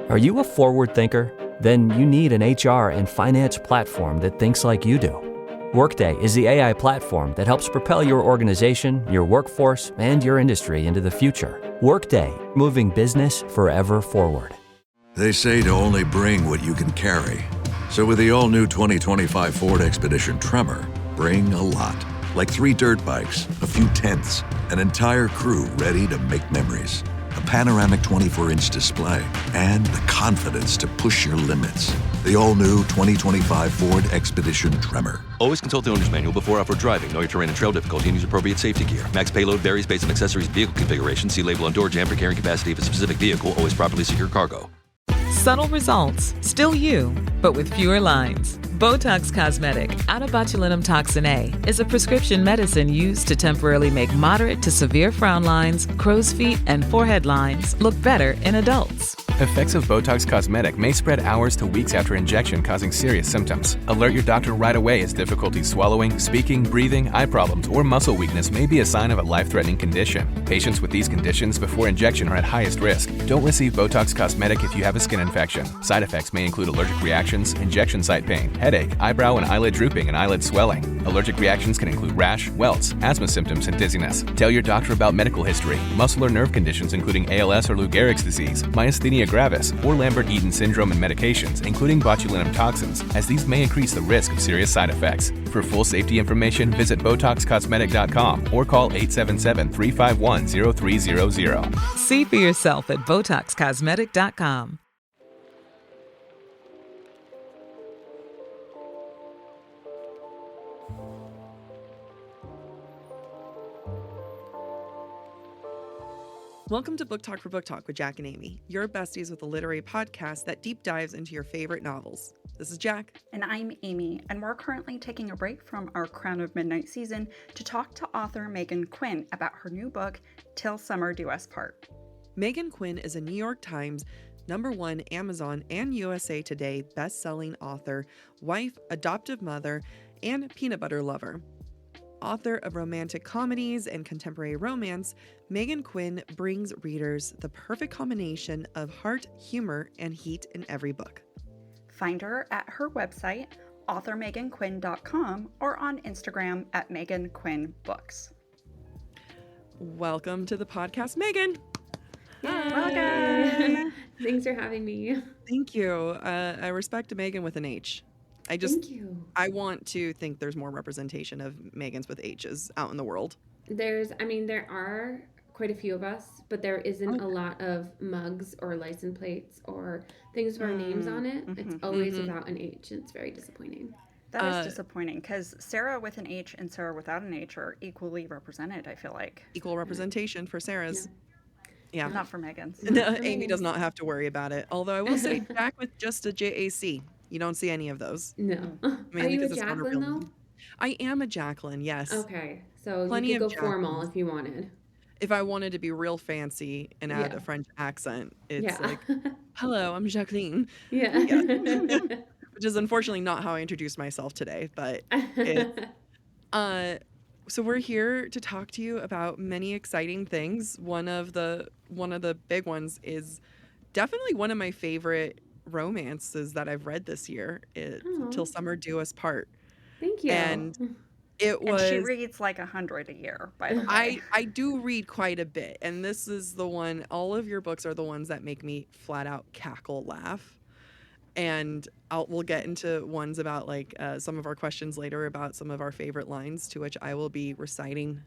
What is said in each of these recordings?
Are you a forward thinker? Then you need an HR and finance platform that thinks like you do. Workday is the AI platform that helps propel your organization, your workforce, and your industry into the future. Workday, moving business forever forward. They say to only bring what you can carry. So with the all-new 2025 Ford Expedition Tremor, bring a lot. Like 3 dirt bikes, a few tents, an entire crew ready to make memories. A panoramic 24-inch display, and the confidence to push your limits. The all-new 2025 Ford Expedition Tremor. Always consult the owner's manual before off-road driving. Know your terrain and trail difficulty and use appropriate safety gear. Max payload varies based on accessories and vehicle configuration. See label on door jamb for carrying capacity of a specific vehicle. Always properly secure cargo. Subtle results, still you, but with fewer lines. Botox Cosmetic, out of botulinum toxin A, is a prescription medicine used to temporarily make moderate to severe frown lines, crow's feet, and forehead lines look better in adults. Effects of Botox Cosmetic may spread hours to weeks after injection, causing serious symptoms. Alert your doctor right away as difficulty swallowing, speaking, breathing, eye problems, or muscle weakness may be a sign of a life-threatening condition. Patients with these conditions before injection are at highest risk. Don't receive Botox Cosmetic if you have a skin infection. Side effects may include allergic reactions, injection site pain, headache, eyebrow and eyelid drooping, and eyelid swelling. Allergic reactions can include rash, welts, asthma symptoms, and dizziness. Tell your doctor about medical history, muscle or nerve conditions including ALS or Lou Gehrig's disease, myasthenia gravis, or Lambert-Eaton syndrome, and medications, including botulinum toxins, as these may increase the risk of serious side effects. For full safety information, visit BotoxCosmetic.com or call 877-351-0300. See for yourself at BotoxCosmetic.com. Welcome to Book Talk for Book Talk with Jack and Amy, your besties with a literary podcast that deep dives into your favorite novels. This is Jack. And I'm Amy, and we're currently taking a break from our Crown of Midnight season to talk to author Meghan Quinn about her new book, Till Summer Do Us Part. Meghan Quinn is a New York Times, #1 Amazon and USA Today best-selling author, wife, adoptive mother, and peanut butter lover. Author of romantic comedies and contemporary romance, Meghan Quinn brings readers the perfect combination of heart, humor, and heat in every book. Find her at her website, authormeganquinn.com, or on Instagram at Meghan Quinn Books. Welcome to the podcast, Meghan. Welcome. Thanks for having me. There you. I respect a Meghan with an H. Thank you. I want to think there's more representation of Megans with H's out in the world. There are quite a few of us, but there isn't a lot of mugs or license plates or things with our names on it. It's always without an H, and it's very disappointing. That is disappointing, because Sarah with an H and Sarah without an H are equally represented, I feel like. Equal representation for Sarah's. Yeah. Not for Meghan's. No, Amy does not have to worry about it. Although I will say Jack with just a JAC. You don't see any of those. No. Mainly Are you a because it's not Jacqueline, real though? name. I am a Jacqueline, yes. Okay. So Plenty you could of go formal if you wanted. If I wanted to be real fancy and add a French accent, it's like, hello, I'm Jacqueline. Yeah. Which is unfortunately not how I introduced myself today, but so we're here to talk to you about many exciting things. One of the big ones is definitely one of my favorite romances that I've read this year. Till Summer Do Us Part. Thank you. And it was. And she reads like 100 a year, by the way. I do read quite a bit, and this is the one. All of your books are the ones that make me flat out cackle laugh. And we'll get into ones about like some of our questions later about some of our favorite lines, to which I will be reciting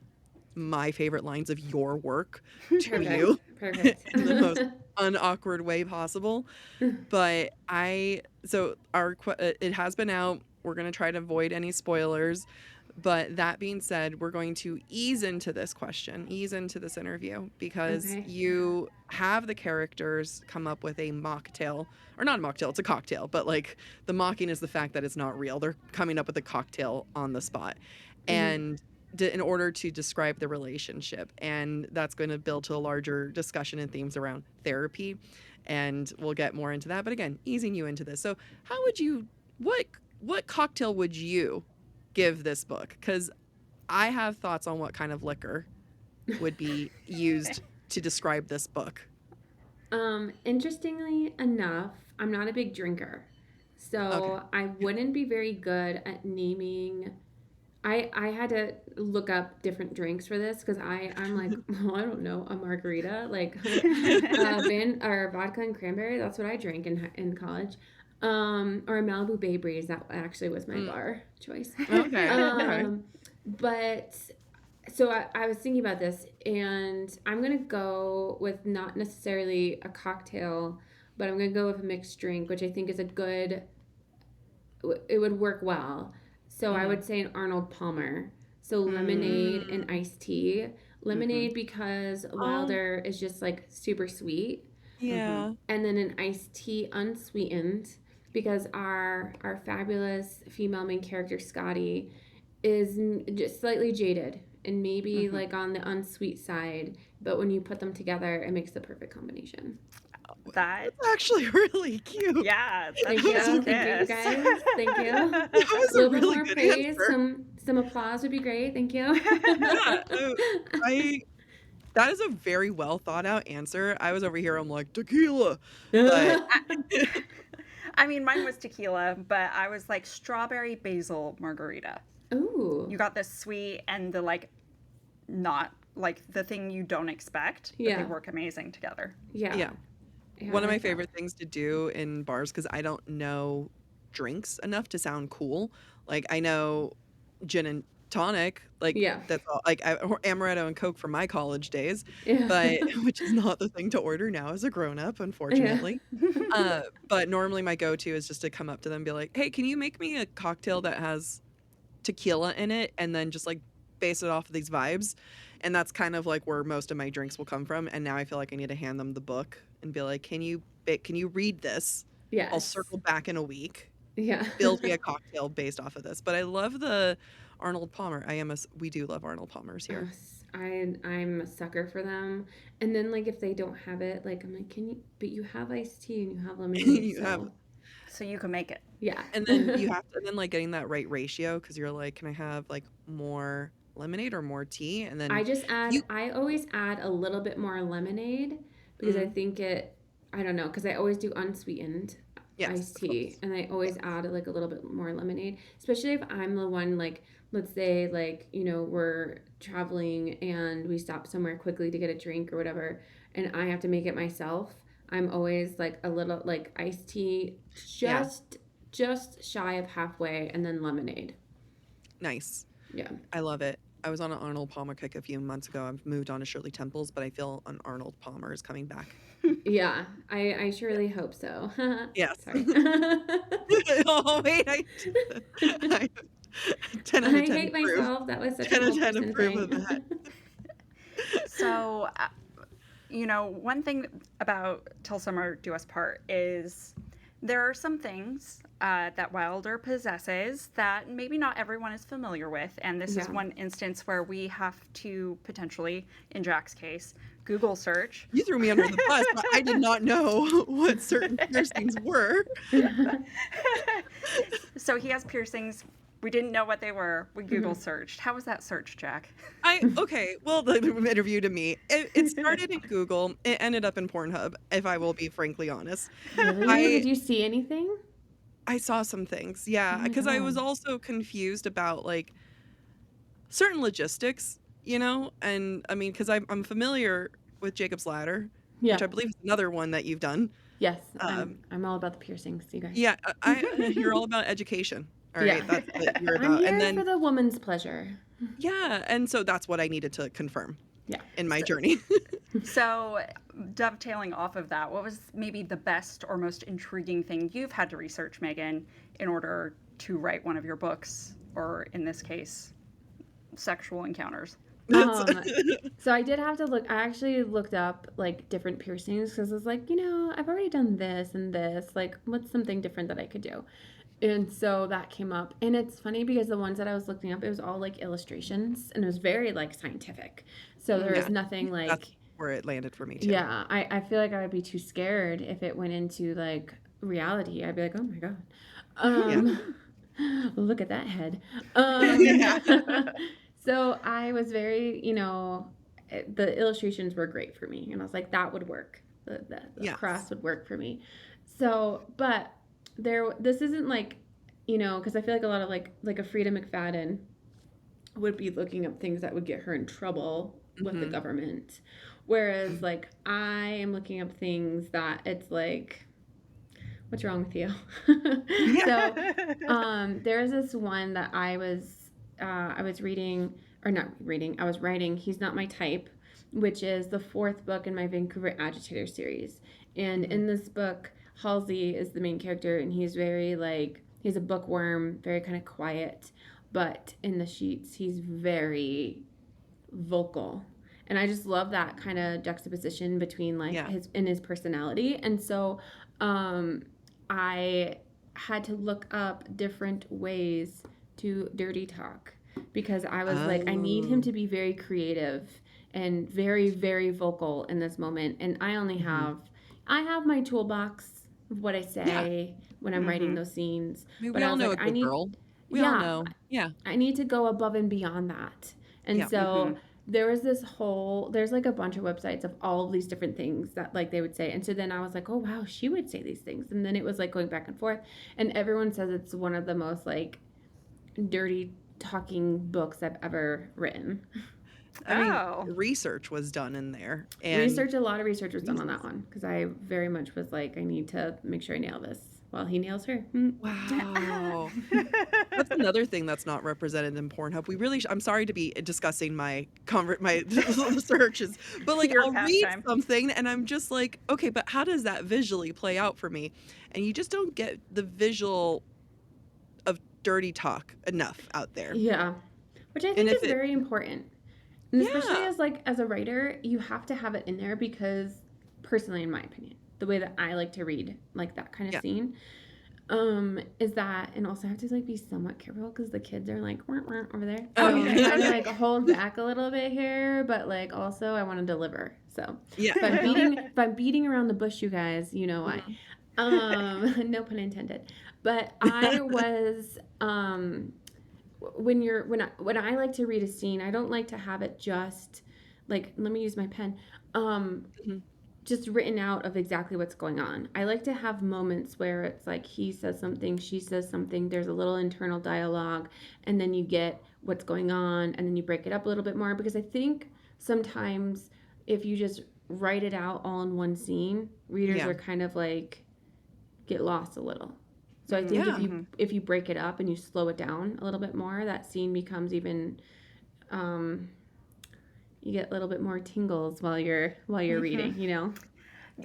my favorite lines of your work to you. Perfect. In the most unawkward way possible. But it has been out. We're going to try to avoid any spoilers. But that being said, we're going to ease into this interview, because you have the characters come up with a mocktail, or not a mocktail, it's a cocktail, but like the mocking is the fact that it's not real. They're coming up with a cocktail on the spot. And in order to describe the relationship, and that's going to build to a larger discussion and themes around therapy, and we'll get more into that. But again, easing you into this. So how would you, what cocktail would you give this book? Because I have thoughts on what kind of liquor would be used to describe this book. Interestingly enough, I'm not a big drinker. So I wouldn't be very good at naming. I had to look up different drinks for this because I'm like, well, I don't know, a margarita, like or vodka and cranberry. That's what I drank in college. Or a Malibu Bay Breeze. That actually was my bar choice. Okay. But so I was thinking about this, and I'm gonna go with not necessarily a cocktail, but I'm gonna go with a mixed drink, which I think is a good. It would work well. So I would say an Arnold Palmer. So lemonade and iced tea. Lemonade because Wilder is just like super sweet. Yeah. And then an iced tea unsweetened because our fabulous female main character Scotty is just slightly jaded and maybe like on the unsweet side, but when you put them together, it makes the perfect combination. That's actually really cute. Yeah. Thank you, thank you guys. Thank you. That was A little a really bit more good praise. answer. Some applause would be great. Thank you. Yeah, that is a very well thought out answer. I was over here, I'm like, tequila. But I mean, mine was tequila, but I was like strawberry basil margarita. Ooh. You got the sweet and the like, not like the thing you don't expect, but Yeah. they work amazing together. yeah. One of my favorite things to do in bars, because I don't know drinks enough to sound cool. Like, I know gin and tonic, like, that's all, like, or amaretto and Coke from my college days, but which is not the thing to order now as a grown-up, unfortunately. But normally my go-to is just to come up to them and be like, hey, can you make me a cocktail that has tequila in it, and then just like base it off of these vibes. And that's kind of like where most of my drinks will come from. And now I feel like I need to hand them the book and be like, can you read this? Yes. I'll circle back in a week. Yeah. Build me a cocktail based off of this. But I love the Arnold Palmer. We do love Arnold Palmers here. I'm a sucker for them. And then like if they don't have it, like I'm like, but you have iced tea and you have lemonade. So you can make it. Yeah. And then you have to, and then like getting that right ratio, because you're like, can I have like more lemonade or more tea? And then I always add a little bit more lemonade because I think I don't know, because I always do unsweetened iced tea, and I always add like a little bit more lemonade, especially if I'm the one, like, let's say like, we're traveling and we stop somewhere quickly to get a drink or whatever, and I have to make it myself. I'm always like a little like iced tea, just shy of halfway, and then lemonade. Nice. Yeah. I love it. I was on an Arnold Palmer kick a few months ago. I've moved on to Shirley Temples, but I feel an Arnold Palmer is coming back. Yeah, I surely hope so. Yes. Sorry. Oh, wait. I 10 out of 10 I hate myself. That was such 10 a out of 10 person approve thing. of that. So, one thing about Till Summer Do Us Part is there are some things that Wilder possesses that maybe not everyone is familiar with. And this is one instance where we have to potentially, in Jack's case, Google search. You threw me under the bus, but I did not know what certain piercings were. So he has piercings. We didn't know what they were. We Google searched. How was that search, Jack? Okay, well, the interview to me, it started in Google. It ended up in Pornhub, if I will be frankly honest. Really? Did you see anything? I saw some things, yeah, because I was also confused about like certain logistics, and I mean, because I'm familiar with Jacob's Ladder, which I believe is another one that you've done. Yes, I'm all about the piercings, you guys. Yeah, you're all about education. All right, that's what you're about. I'm here and then, for the woman's pleasure. Yeah, and so that's what I needed to confirm. Yeah. In my journey. So, dovetailing off of that, what was maybe the best or most intriguing thing you've had to research, Megan, in order to write one of your books, or in this case, sexual encounters? So I did have to look. I actually looked up like different piercings because I was like, I've already done this and this. Like, what's something different that I could do? And so that came up. And it's funny because the ones that I was looking up, it was all like illustrations, and it was very like scientific. So there was nothing like. That's where it landed for me too. Yeah, I feel like I would be too scared if it went into like reality. I'd be like, oh my god, look at that head. So I was very, the illustrations were great for me, and I was like, that would work. The cross would work for me. So, but this isn't like, because I feel like a lot of like a Frida McFadden would be looking up things that would get her in trouble with the government. Whereas like I am looking up things that it's like, what's wrong with you? So there's this one that I was reading, or not reading, I was writing, He's Not My Type, which is the 4th book in my Vancouver Agitator series. And in this book, Halsey is the main character, and he's very he's a bookworm, very kind of quiet, but in the sheets, he's very vocal. And I just love that kind of juxtaposition between his personality. And so I had to look up different ways to dirty talk, because I was like, I need him to be very creative and very, very vocal in this moment. And I only have, I have my toolbox of what I say when I'm writing those scenes. I mean, we all know a good girl. We all know. Yeah. I need to go above and beyond that. And so there was there's like a bunch of websites of all of these different things that like they would say. And so then I was like, oh, wow, she would say these things. And then it was like going back and forth. And everyone says it's one of the most like dirty talking books I've ever written. I mean, research was done in there. And a lot of research was done on that one, because I very much was like, I need to make sure I nail this while he nails her. Wow. That's another thing that's not represented in Pornhub. We really, I'm sorry to be discussing my searches, but like I'll read something and I'm just like, okay, but how does that visually play out for me? And you just don't get the visual of dirty talk enough out there. Yeah. Which I think is very important. And especially as a writer, you have to have it in there, because personally, in my opinion, the way that I like to read like that kind of scene is that, and also I have to like be somewhat careful because the kids are like over there. I'm trying to like hold back a little bit here, but like also I want to deliver. So if I'm beating around the bush, you guys, you know why. No pun intended. But I was when I like to read a scene, I don't like to have it just like, let me use my pen, just written out of exactly what's going on. I like to have moments where it's like he says something, she says something, there's a little internal dialogue, and then you get what's going on, and then you break it up a little bit more, because I think sometimes if you just write it out all in one scene, readers are kind of like get lost a little. So I think if you break it up and you slow it down a little bit more, that scene becomes even, you get a little bit more tingles while you're reading, you know?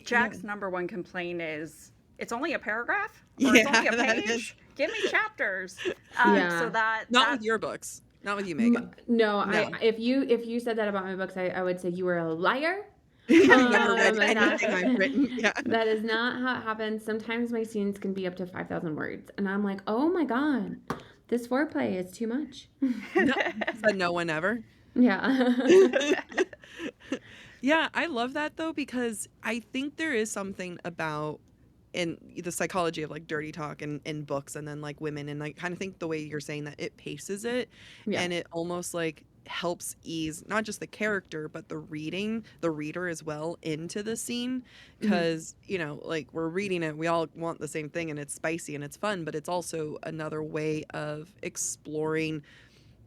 Jack's number one complaint is, it's only a paragraph? Or it's only a page? Give me chapters. So Not with your books. Not with you, Megan. No. If you said that about my books, I would say you were a liar. Never read anything I've written. Yeah. That is not how it happens. Sometimes my scenes can be up to 5,000 words, and I'm like, oh my god, this foreplay is too much. Said no one ever. Yeah. Yeah, I love that though, because I think there is something about in the psychology of like dirty talk in books, and then like women, and I kind of think the way you're saying that it paces it, and it almost like helps ease not just the character but the reader as well into the scene, because you know, like we're reading it, we all want the same thing, and it's spicy and it's fun, but it's also another way of exploring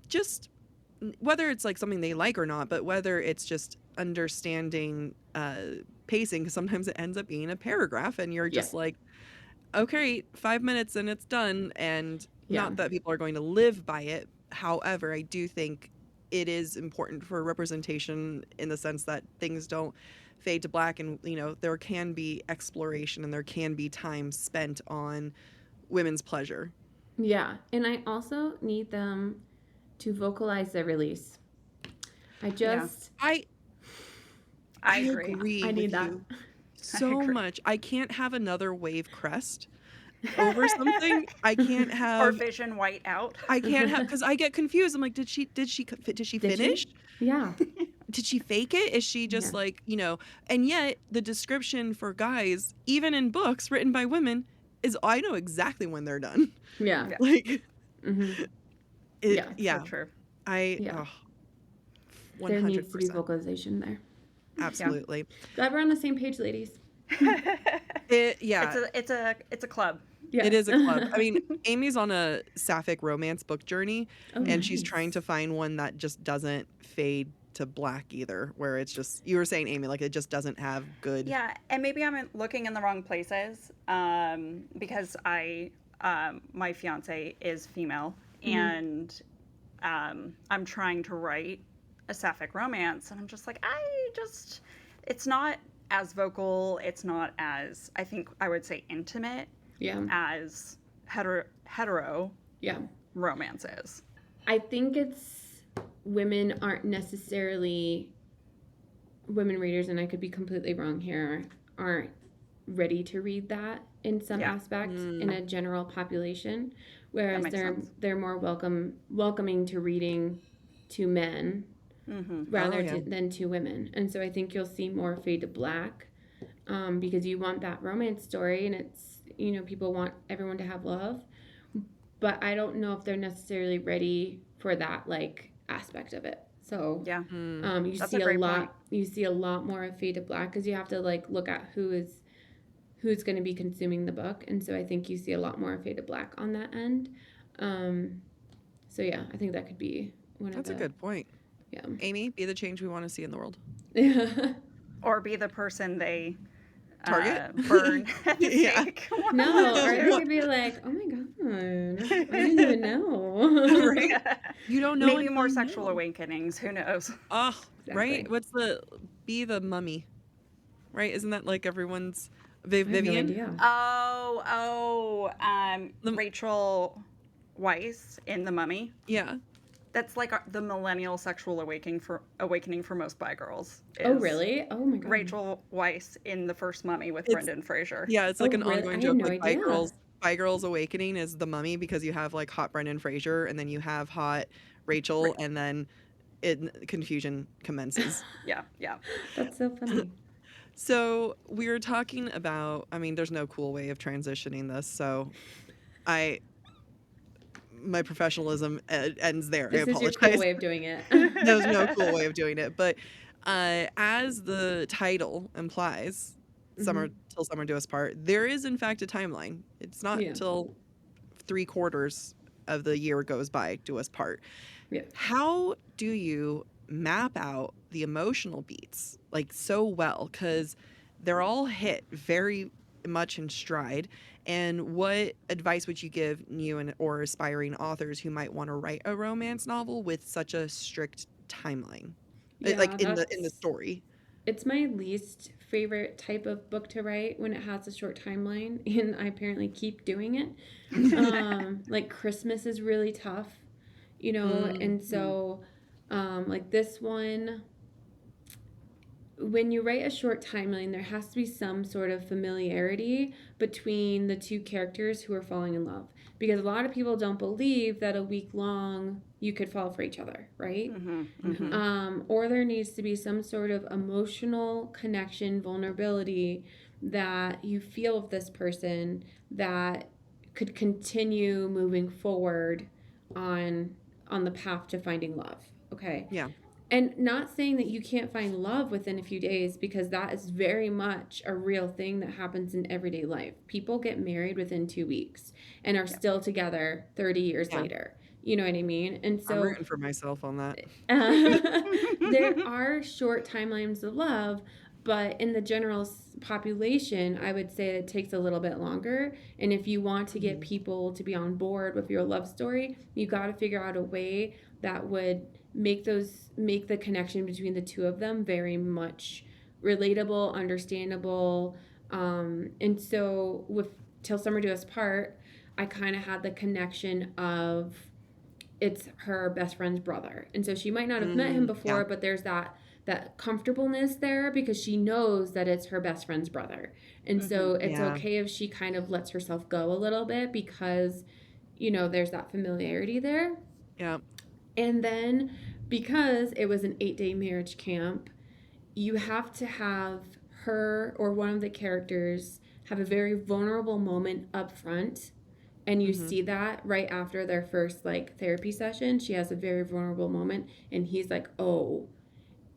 just whether it's like something they like or not, but whether it's just understanding pacing, because sometimes it ends up being a paragraph and you're just like, okay, 5 minutes and it's done, and not that people are going to live by it. However, I do think it is important for representation in the sense that things don't fade to black, and you know, there can be exploration and there can be time spent on women's pleasure. Yeah, and I also need them to vocalize their release. I agree. I need that so much. I can't have another wave crest over something. I can't have or vision white out. I can't have, because I get confused. I'm like, did she finish? Yeah. Did she fake it? Is she just like, you know? And yet the description for guys, even in books written by women, is I know exactly when they're done. Yeah. Like. So true. 100%. There needs to be vocalization there. Absolutely. Glad we're on the same page, ladies. It's a club. Yeah. It is a club. I mean, Amy's on a sapphic romance book journey, and she's trying to find one that just doesn't fade to black either, where it's just, you were saying, Amy, like it just doesn't have good. Yeah, and maybe I'm looking in the wrong places because my fiance is female, and I'm trying to write a sapphic romance, and I'm just like, it's not as vocal, it's not as, I think I would say, intimate as hetero romances. I think it's women aren't necessarily, women readers, and I could be completely wrong here, aren't ready to read that in some aspects in a general population, whereas they're more welcoming to reading to men rather than to women. And so I think you'll see more fade to black because you want that romance story, and it's, you know, people want everyone to have love, but I don't know if they're necessarily ready for that like aspect of it. So you see a lot more of fade to black because you have to like look at who's going to be consuming the book, and so I think you see a lot more of fade to black on that end. So yeah, I think that could be one That's a good point. Yeah. Amy, be the change we want to see in the world. Or be the person they target burn. No, or they could be like, oh my god, I didn't even know. Right? You don't know. Maybe more sexual awakenings. Who knows? Oh, exactly. Right. What's be the mummy? Right? Isn't that like everyone's I Vivian? have no idea. Rachel Weisz in The Mummy. Yeah. That's like the millennial sexual awakening for most bi girls. Oh, really? Oh, my God. Rachel Weisz in the first Mummy with Brendan Fraser. Yeah, it's like an ongoing joke. No like idea. bi girls awakening is The Mummy because you have like hot Brendan Fraser and then you have hot Rachel and then confusion commences. Yeah. That's so funny. So we were talking about, I mean, there's no cool way of transitioning this, so my professionalism ends there. This I is your apologize. cool way of doing it. There's no cool way of doing it. But as the title implies, till summer do us part, there is in fact a timeline. It's not till 3/4 of the year goes by do us part. Yeah. How do you map out the emotional beats like so well? Because they're all hit very much in stride. And what advice would you give new or aspiring authors who might want to write a romance novel with such a strict timeline, like in the story? It's my least favorite type of book to write when it has a short timeline, and I apparently keep doing it. Like Christmas is really tough, you know, and so like this one, when you write a short timeline, there has to be some sort of familiarity between the two characters who are falling in love. Because a lot of people don't believe that a week long you could fall for each other, right? Or there needs to be some sort of emotional connection, vulnerability that you feel with this person that could continue moving forward on the path to finding love, okay? Yeah. And not saying that you can't find love within a few days, because that is very much a real thing that happens in everyday life. People get married within 2 weeks and are still together 30 years later. You know what I mean? And so I'm rooting for myself on that. There are short timelines of love, but in the general population, I would say it takes a little bit longer. And if you want to get people to be on board with your love story, you got to figure out a way that would make the connection between the two of them very much relatable, understandable. And so with Till Summer Do Us Part, I kind of had the connection of it's her best friend's brother. And so she might not have met him before, but there's that comfortableness there because she knows that it's her best friend's brother. And so it's okay if she kind of lets herself go a little bit because, you know, there's that familiarity there. Yeah. And then because it was an 8-day marriage camp, you have to have her or one of the characters have a very vulnerable moment up front. And you see that right after their first like therapy session. She has a very vulnerable moment and he's like, oh.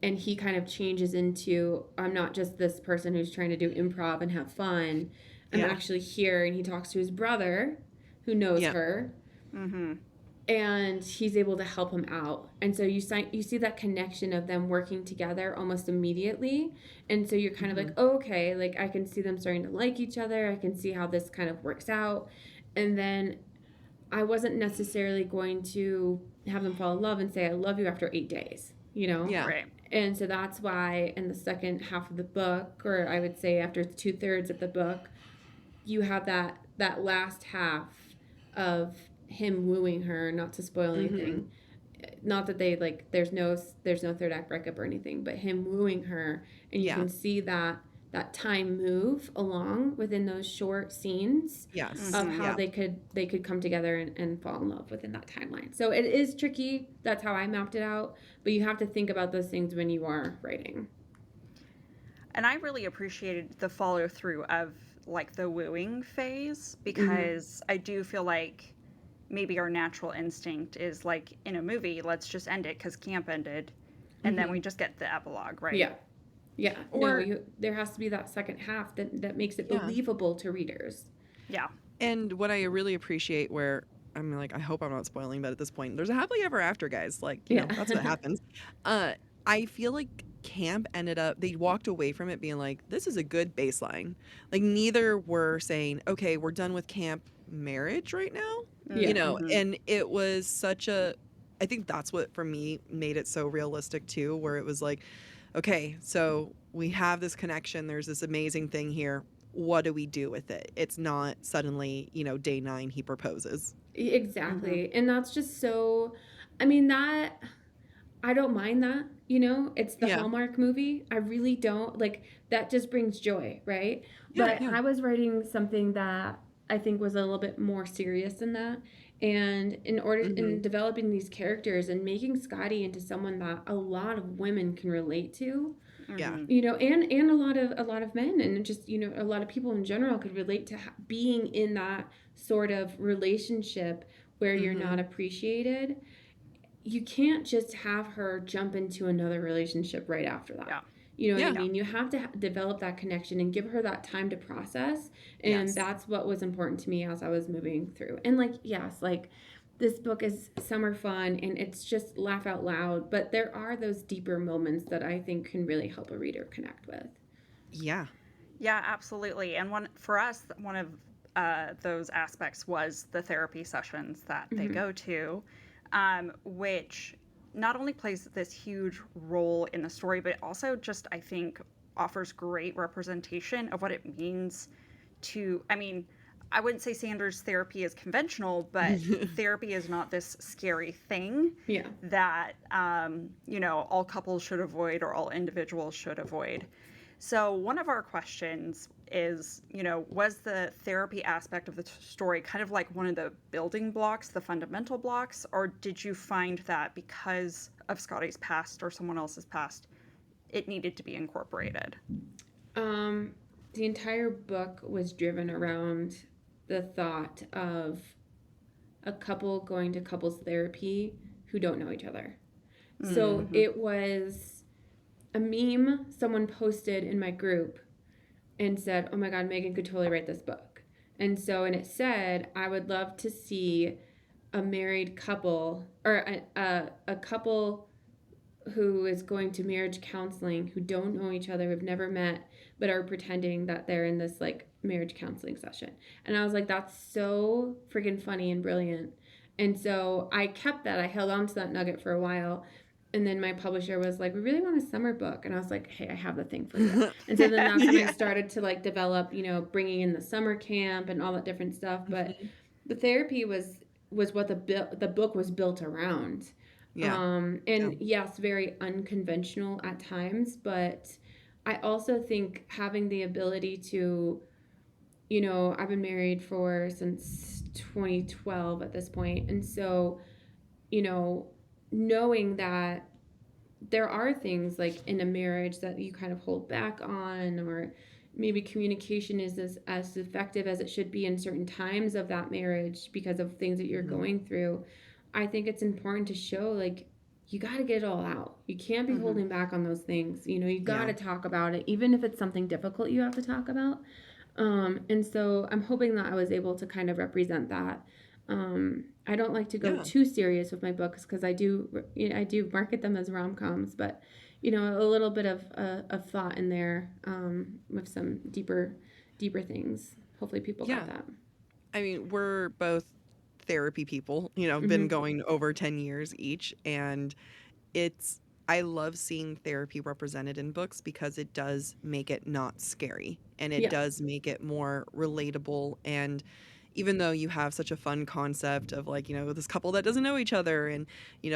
and he kind of changes into, I'm not just this person who's trying to do improv and have fun. I'm actually here. And he talks to his brother who knows her. Mm-hmm. And he's able to help him out. And so you see that connection of them working together almost immediately. And so you're kind of like, oh, okay, like I can see them starting to like each other. I can see how this kind of works out. And then I wasn't necessarily going to have them fall in love and say, I love you after 8 days, you know? Yeah. Right. And so that's why in the second half of the book, or I would say after 2/3 of the book, you have that last half of him wooing her, not to spoil anything. Not that they like there's no third act breakup or anything, but him wooing her, and you can see that time move along within those short scenes of how they could come together and fall in love within that timeline. So it is tricky. That's how I mapped it out, but you have to think about those things when you are writing. And I really appreciated the follow through of like the wooing phase, because I do feel like maybe our natural instinct is like in a movie, let's just end it because camp ended, and then we just get the epilogue, right? Yeah. Or there has to be that second half that makes it believable to readers. Yeah. And what I really appreciate, where I'm like, I hope I'm not spoiling, but at this point, there's a happily ever after, guys. Like, you know, that's what happens. I feel like camp ended up, they walked away from it being like, this is a good baseline. Like, neither were saying, okay, we're done with camp marriage right now, you know, and it was such a, I think that's what for me made it so realistic too, where it was like, okay, so we have this connection, there's this amazing thing here, what do we do with it? It's not suddenly, you know, day 9 he proposes. Exactly. And that's just so, I mean, that, I don't mind that, you know, it's the Hallmark movie. I really don't, like, that just brings joy, right? But I was writing something that I think was a little bit more serious than that. And in order, in developing these characters and making Scotty into someone that a lot of women can relate to, you know, and a lot of men, and just, you know, a lot of people in general could relate to being in that sort of relationship where you're not appreciated. You can't just have her jump into another relationship right after that. You know what I mean? You have to develop that connection and give her that time to process. And that's what was important to me as I was moving through. And like, yes, like this book is summer fun and it's just laugh out loud. But there are those deeper moments that I think can really help a reader connect with. Yeah, absolutely. And one of those aspects was the therapy sessions that they go to, which not only plays this huge role in the story, but also just, I think, offers great representation of what it means to, I mean, I wouldn't say Sanders' therapy is conventional, but therapy is not this scary thing that, you know, all couples should avoid or all individuals should avoid. So one of our questions is, you know, was the therapy aspect of the story kind of like one of the building blocks, the fundamental blocks, or did you find that because of Scotty's past or someone else's past, it needed to be incorporated? The entire book was driven around the thought of a couple going to couples therapy who don't know each other. So it was a meme someone posted in my group and said, oh my God, Meghan could totally write this book. And it said, I would love to see a married couple or a couple who is going to marriage counseling, who don't know each other, have never met, but are pretending that they're in this like marriage counseling session. And I was like, that's so freaking funny and brilliant. And so I kept that. I held on to that nugget for a while. And then my publisher was like, we really want a summer book. And I was like, hey, I have the thing for you. And so then that's when I started to like develop, you know, bringing in the summer camp and all that different stuff. But the therapy was what the book was built around. Yes, very unconventional at times. But I also think having the ability to, you know, I've been married since 2012 at this point. And so, you know, knowing that there are things like in a marriage that you kind of hold back on, or maybe communication is as effective as it should be in certain times of that marriage because of things that you're going through. I think it's important to show like you got to get it all out. You can't be holding back on those things. You got to talk about it, even if it's something difficult you have to talk about. And so I'm hoping that I was able to kind of represent that. I don't like to go too serious with my books because I do market them as rom-coms, but a little bit of thought in there with some deeper things. Hopefully people got that. I mean, we're both therapy people, been going over 10 years each, and I love seeing therapy represented in books because it does make it not scary, and it does make it more relatable. And even though you have such a fun concept of this couple that doesn't know each other and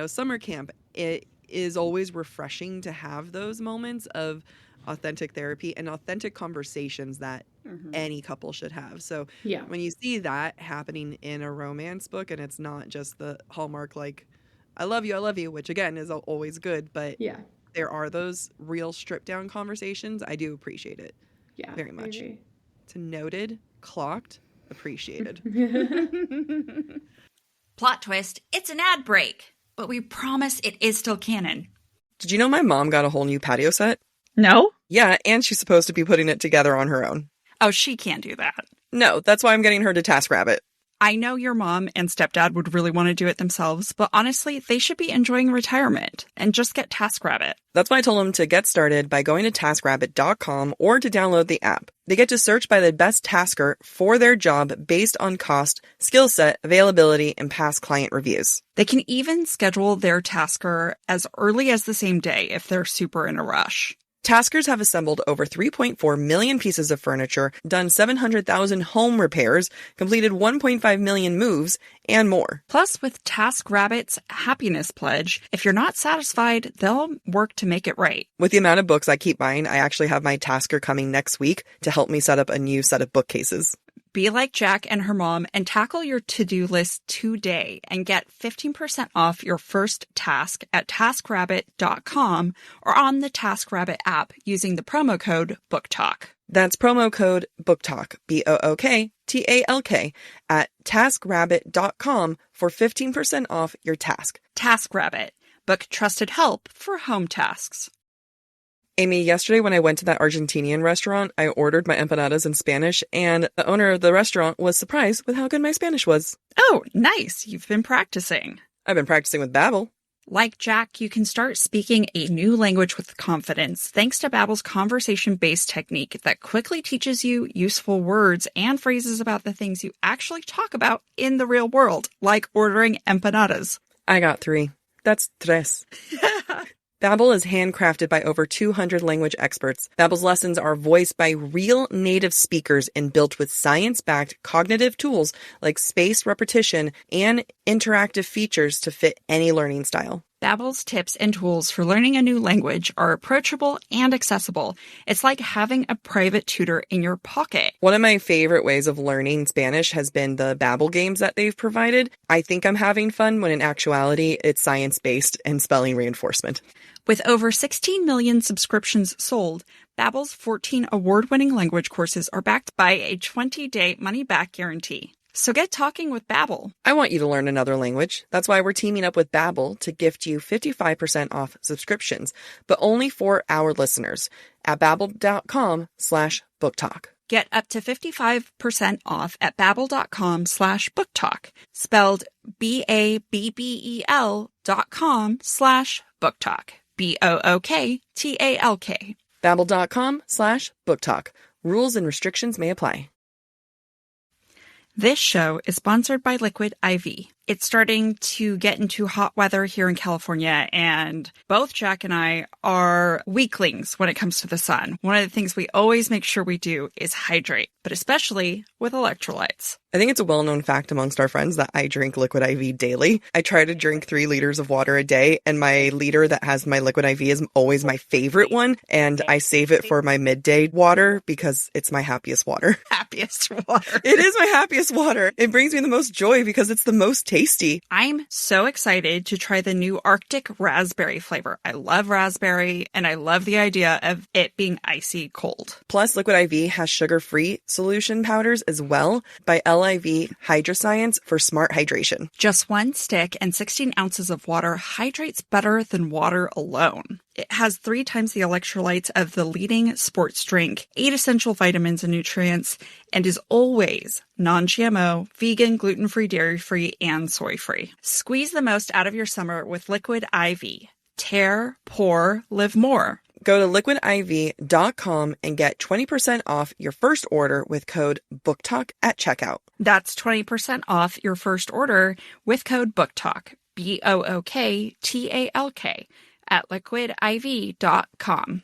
summer camp, it is always refreshing to have those moments of authentic therapy and authentic conversations that any couple should have. So when you see that happening in a romance book, and it's not just the hallmark I love you, which again is always good, but there are those real stripped down conversations, I do appreciate it very much. It's noted, clocked, appreciated. Plot twist, it's an ad break, but we promise it is still canon. Did you know my mom got a whole new patio set? No? Yeah, and she's supposed to be putting it together on her own. Oh, she can't do that. No, that's why I'm getting her to TaskRabbit. I know your mom and stepdad would really want to do it themselves, but honestly, they should be enjoying retirement and just get TaskRabbit. That's why I told them to get started by going to TaskRabbit.com or to download the app. They get to search by the best tasker for their job based on cost, skill set, availability, and past client reviews. They can even schedule their tasker as early as the same day if they're super in a rush. Taskers have assembled over 3.4 million pieces of furniture, done 700,000 home repairs, completed 1.5 million moves, and more. Plus, with TaskRabbit's happiness pledge, if you're not satisfied, they'll work to make it right. With the amount of books I keep buying, I actually have my tasker coming next week to help me set up a new set of bookcases. Be like Jack and her mom and tackle your to-do list today and get 15% off your first task at TaskRabbit.com or on the TaskRabbit app using the promo code BookTalk. That's promo code BookTalk, BookTalk, at TaskRabbit.com for 15% off your task. TaskRabbit, book trusted help for home tasks. Amy, yesterday when I went to that Argentinian restaurant, I ordered my empanadas in Spanish, and the owner of the restaurant was surprised with how good my Spanish was. Oh, nice. You've been practicing. I've been practicing with Babbel. Like Jack, you can start speaking a new language with confidence thanks to Babbel's conversation-based technique that quickly teaches you useful words and phrases about the things you actually talk about in the real world, like ordering empanadas. I got 3. That's tres. Babbel is handcrafted by over 200 language experts. Babbel's lessons are voiced by real native speakers and built with science-backed cognitive tools like spaced repetition and interactive features to fit any learning style. Babbel's tips and tools for learning a new language are approachable and accessible. It's like having a private tutor in your pocket. One of my favorite ways of learning Spanish has been the Babbel games that they've provided. I think I'm having fun when in actuality it's science-based and spelling reinforcement. With over 16 million subscriptions sold, Babbel's 14 award-winning language courses are backed by a 20-day money-back guarantee. So get talking with Babbel. I want you to learn another language. That's why we're teaming up with Babbel to gift you 55% off subscriptions, but only for our listeners at babbel.com/booktalk. Get up to 55% off at babbel.com/booktalk, spelled BABBEL.com/booktalk. BOOKTALK. Babbel.com/booktalk. Rules and restrictions may apply. This show is sponsored by Liquid IV. It's starting to get into hot weather here in California, and both Jack and I are weaklings when it comes to the sun. One of the things we always make sure we do is hydrate, but especially with electrolytes. I think it's a well-known fact amongst our friends that I drink Liquid IV daily. I try to drink 3 liters of water a day, and my liter that has my Liquid IV is always my favorite one, and I save it for my midday water because it's my happiest water. Happiest water. It is my happiest water. It brings me the most joy because it's the most tasty. I'm so excited to try the new Arctic raspberry flavor. I love raspberry, and I love the idea of it being icy cold. Plus, Liquid IV has sugar-free solution powders as well by LIV Hydroscience for smart hydration. Just 1 stick and 16 ounces of water hydrates better than water alone. It has 3 times the electrolytes of the leading sports drink, 8 essential vitamins and nutrients, and is always non-GMO, vegan, gluten-free, dairy-free, and soy-free. Squeeze the most out of your summer with Liquid IV. Tear, pour, live more. Go to liquidiv.com and get 20% off your first order with code BookTalk at checkout. That's 20% off your first order with code BookTalk, BOOKTALK, at liquidiv.com.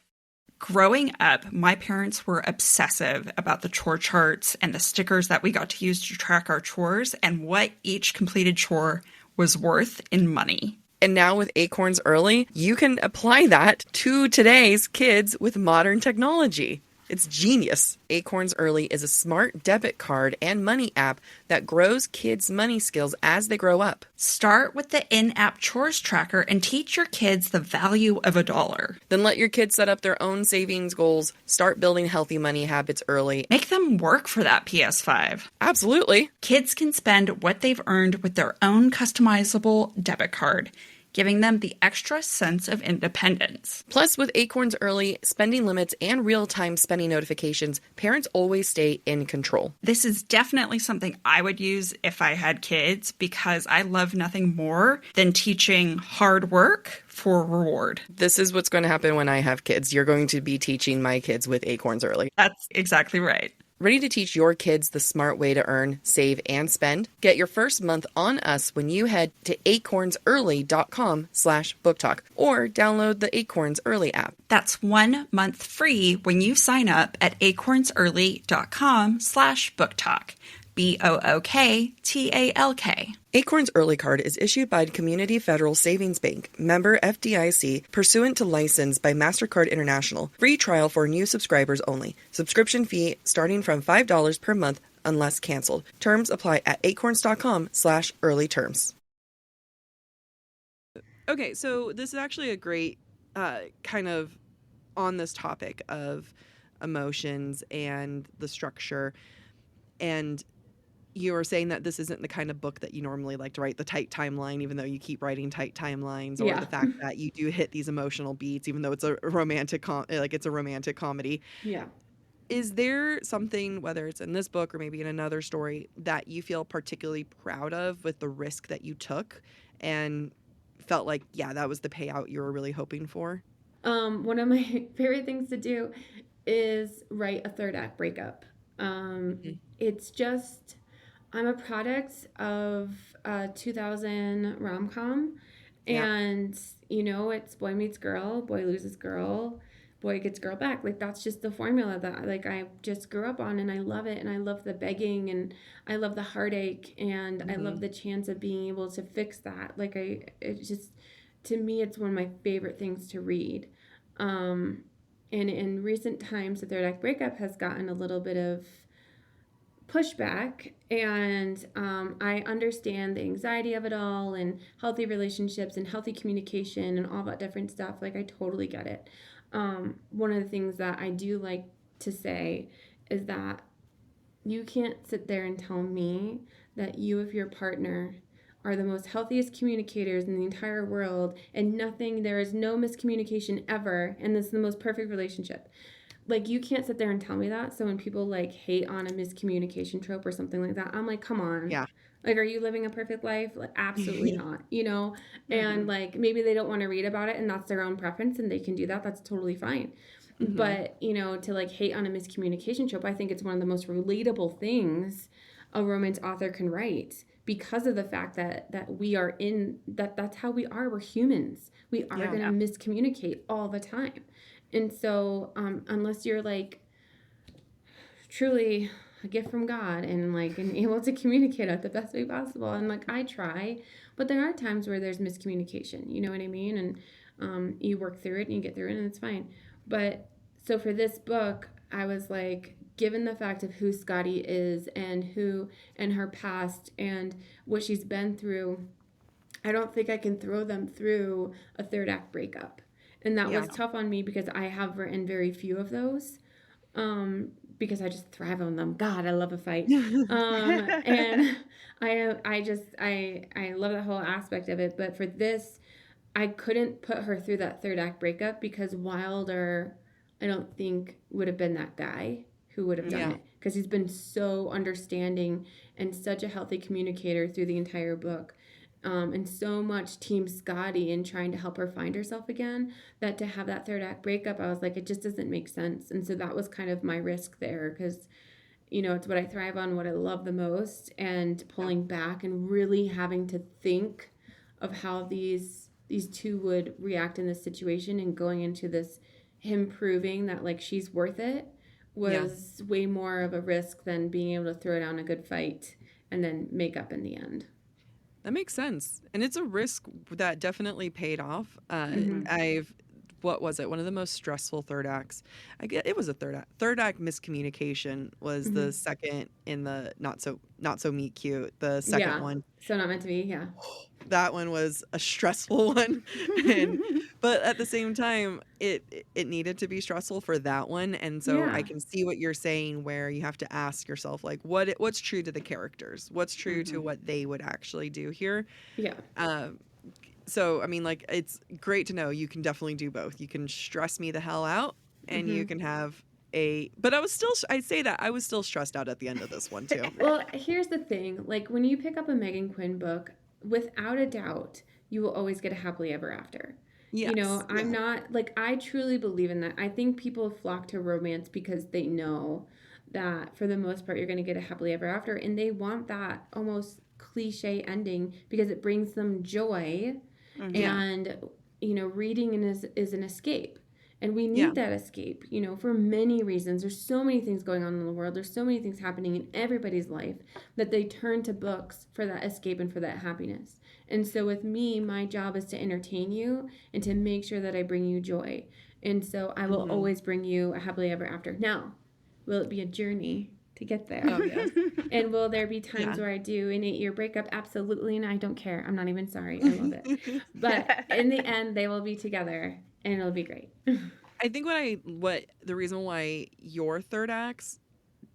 Growing up, my parents were obsessive about the chore charts and the stickers that we got to use to track our chores and what each completed chore was worth in money. And now with Acorns Early, you can apply that to today's kids with modern technology. It's genius. Acorns Early is a smart debit card and money app that grows kids' money skills as they grow up. Start with the in-app chores tracker and teach your kids the value of $1. Then let your kids set up their own savings goals. Start building healthy money habits early. Make them work for that PS5. Absolutely. Kids can spend what they've earned with their own customizable debit card, giving them the extra sense of independence. Plus, with Acorns Early, spending limits and real-time spending notifications, parents always stay in control. This is definitely something I would use if I had kids because I love nothing more than teaching hard work for reward. This is what's going to happen when I have kids. You're going to be teaching my kids with Acorns Early. That's exactly right. Ready to teach your kids the smart way to earn, save, and spend? Get your first month on us when you head to acornsearly.com/booktalk or download the Acorns Early app. That's 1 month free when you sign up at acornsearly.com/booktalk. BOOKTALK. Acorns Early Card is issued by Community Federal Savings Bank, member FDIC, pursuant to license by MasterCard International. Free trial for new subscribers only. Subscription fee starting from $5 per month unless canceled. Terms apply at acorns.com/early terms. Okay, so this is actually a great kind of on this topic of emotions and the structure. And you were saying that this isn't the kind of book that you normally like to write, the tight timeline, even though you keep writing tight timelines, or the fact that you do hit these emotional beats, even though it's a romantic comedy. Yeah. Is there something, whether it's in this book or maybe in another story, that you feel particularly proud of with the risk that you took and felt like, yeah, that was the payout you were really hoping for? One of my favorite things to do is write a third act breakup. It's just, I'm a product of 2000 rom-com, and it's boy meets girl, boy loses girl, boy gets girl back. Like, that's just the formula that I just grew up on, and I love it, and I love the begging, and I love the heartache, and I love the chance of being able to fix that. It's just, to me, it's one of my favorite things to read. And in recent times, the third act breakup has gotten a little bit of pushback, and I understand the anxiety of it all, and healthy relationships and healthy communication and all that different stuff. I totally get it. One of the things that I do like to say is that you can't sit there and tell me that you, if your partner, are the most healthiest communicators in the entire world, and there is no miscommunication ever, and this is the most perfect relationship. You can't sit there and tell me that. So when people hate on a miscommunication trope or something like that, I'm like, come on. Yeah. Are you living a perfect life? Absolutely not, And maybe they don't want to read about it, and that's their own preference, and they can do that. That's totally fine. Mm-hmm. But, to hate on a miscommunication trope, I think it's one of the most relatable things a romance author can write, because of the fact that we are that's how we are. We're humans. We are going to miscommunicate all the time. And so, unless you're truly a gift from God and able to communicate it the best way possible, and I try, but there are times where there's miscommunication, you know what I mean? And you work through it and you get through it, and it's fine. But so for this book, I was given the fact of who Scotty is and her past and what she's been through, I don't think I can throw them through a third act breakup. And that was tough on me because I have written very few of those. Because I just thrive on them. God, I love a fight. And I love the whole aspect of it. But for this, I couldn't put her through that third act breakup because Wilder, I don't think would have been that guy who would have done it. Because he's been so understanding and such a healthy communicator through the entire book. And so much Team Scotty in trying to help her find herself again, that to have that third act breakup, I was like, it just doesn't make sense. And so that was kind of my risk there because, you know, it's what I thrive on, what I love the most, and pulling back and really having to think of how these two would react in this situation and going into this, him proving that, like, she's worth it was way more of a risk than being able to throw down a good fight and then make up in the end. That makes sense. And it's a risk that definitely paid off. What was it? One of the most stressful third acts. It was a third act. Third act miscommunication was the second in the not so meet cute. The second one. So not meant to be, yeah. That one was a stressful one. But at the same time, it needed to be stressful for that one. And so I can see what you're saying where you have to ask yourself, like, what's true to the characters? What's true to what they would actually do here? Yeah. So, I mean, like, it's great to know you can definitely do both. You can stress me the hell out and you can have but I was still stressed out at the end of this one too. Well, here's the thing. Like, when you pick up a Meghan Quinn book, without a doubt, you will always get a happily ever after. Yes, you know, I'm not, like, I truly believe in that. I think people flock to romance because they know that for the most part, you're going to get a happily ever after. And they want that almost cliche ending because it brings them joy. And, you know, reading is an escape. And we need that escape, you know, for many reasons. There's so many things going on in the world. There's so many things happening in everybody's life that they turn to books for that escape and for that happiness. And so with me, my job is to entertain you and to make sure that I bring you joy. And so I will always bring you a happily ever after. Now, will it be a journey to get there? Oh, yes. And will there be times where I do an 8-year breakup? Absolutely. And I don't care. I'm not even sorry. I love it. But in the end, they will be together. And it'll be great. I think what the reason why your third acts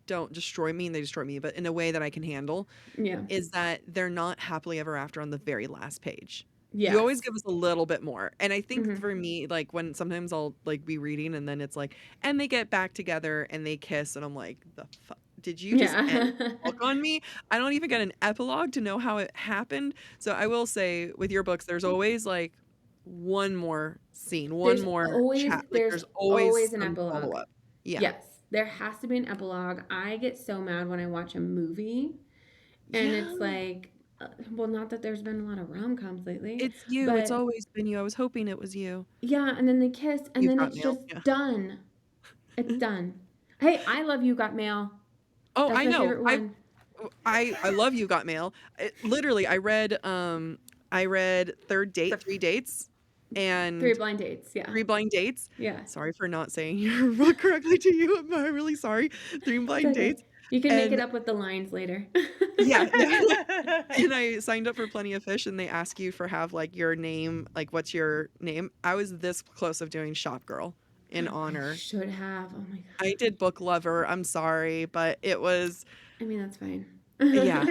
don't destroy me, and they destroy me, but in a way that I can handle, is that they're not happily ever after on the very last page. Yes. You always give us a little bit more. And I think for me, like, when sometimes I'll, like, be reading and then it's like, and they get back together and they kiss and I'm like, the fuck? Did you just end the book on me? I don't even get an epilogue to know how it happened. So I will say with your books, there's always, like, one more scene, one more chat. Like, there's always an epilogue. Follow-up. Yes, there has to be an epilogue. I get so mad when I watch a movie and it's like, well, not that there's been a lot of rom-coms lately. It's you. It's always been you. I was hoping it was you. Yeah, and then they kiss and then it's just done. It's done. Hey, I love You Got Mail. Oh, that's I know. I love You Got Mail. Literally, I read Third Date, 3 Dates. And 3 Blind Dates, 3 Blind Dates. Yeah. Sorry for not saying your book correctly to you. I'm really sorry. 3 Blind Dates. You can make it up with the lines later. Yeah. And I signed up for Plenty of Fish, and they ask you like your name, like, what's your name? I was this close of doing Shop Girl in honor. I should have. Oh my God. I did Book Lover. I'm sorry, but it was. I mean, that's fine. Yeah,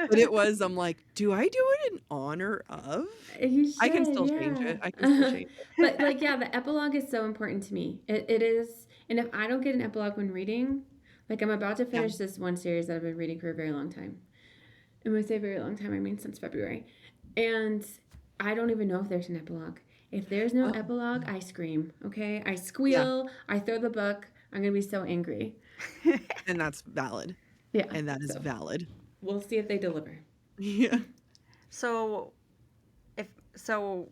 but it was, I'm like, do I do it in honor of? I can still change it. But, like, yeah, the epilogue is so important to me. It is. And if I don't get an epilogue when reading, like, I'm about to finish this one series that I've been reading for a very long time. And when I say very long time, I mean since February. And I don't even know if there's an epilogue. If there's no epilogue, I scream, okay? I squeal. I throw the book. I'm going to be so angry. And that's valid. Yeah. And that is valid. We'll see if they deliver. Yeah. So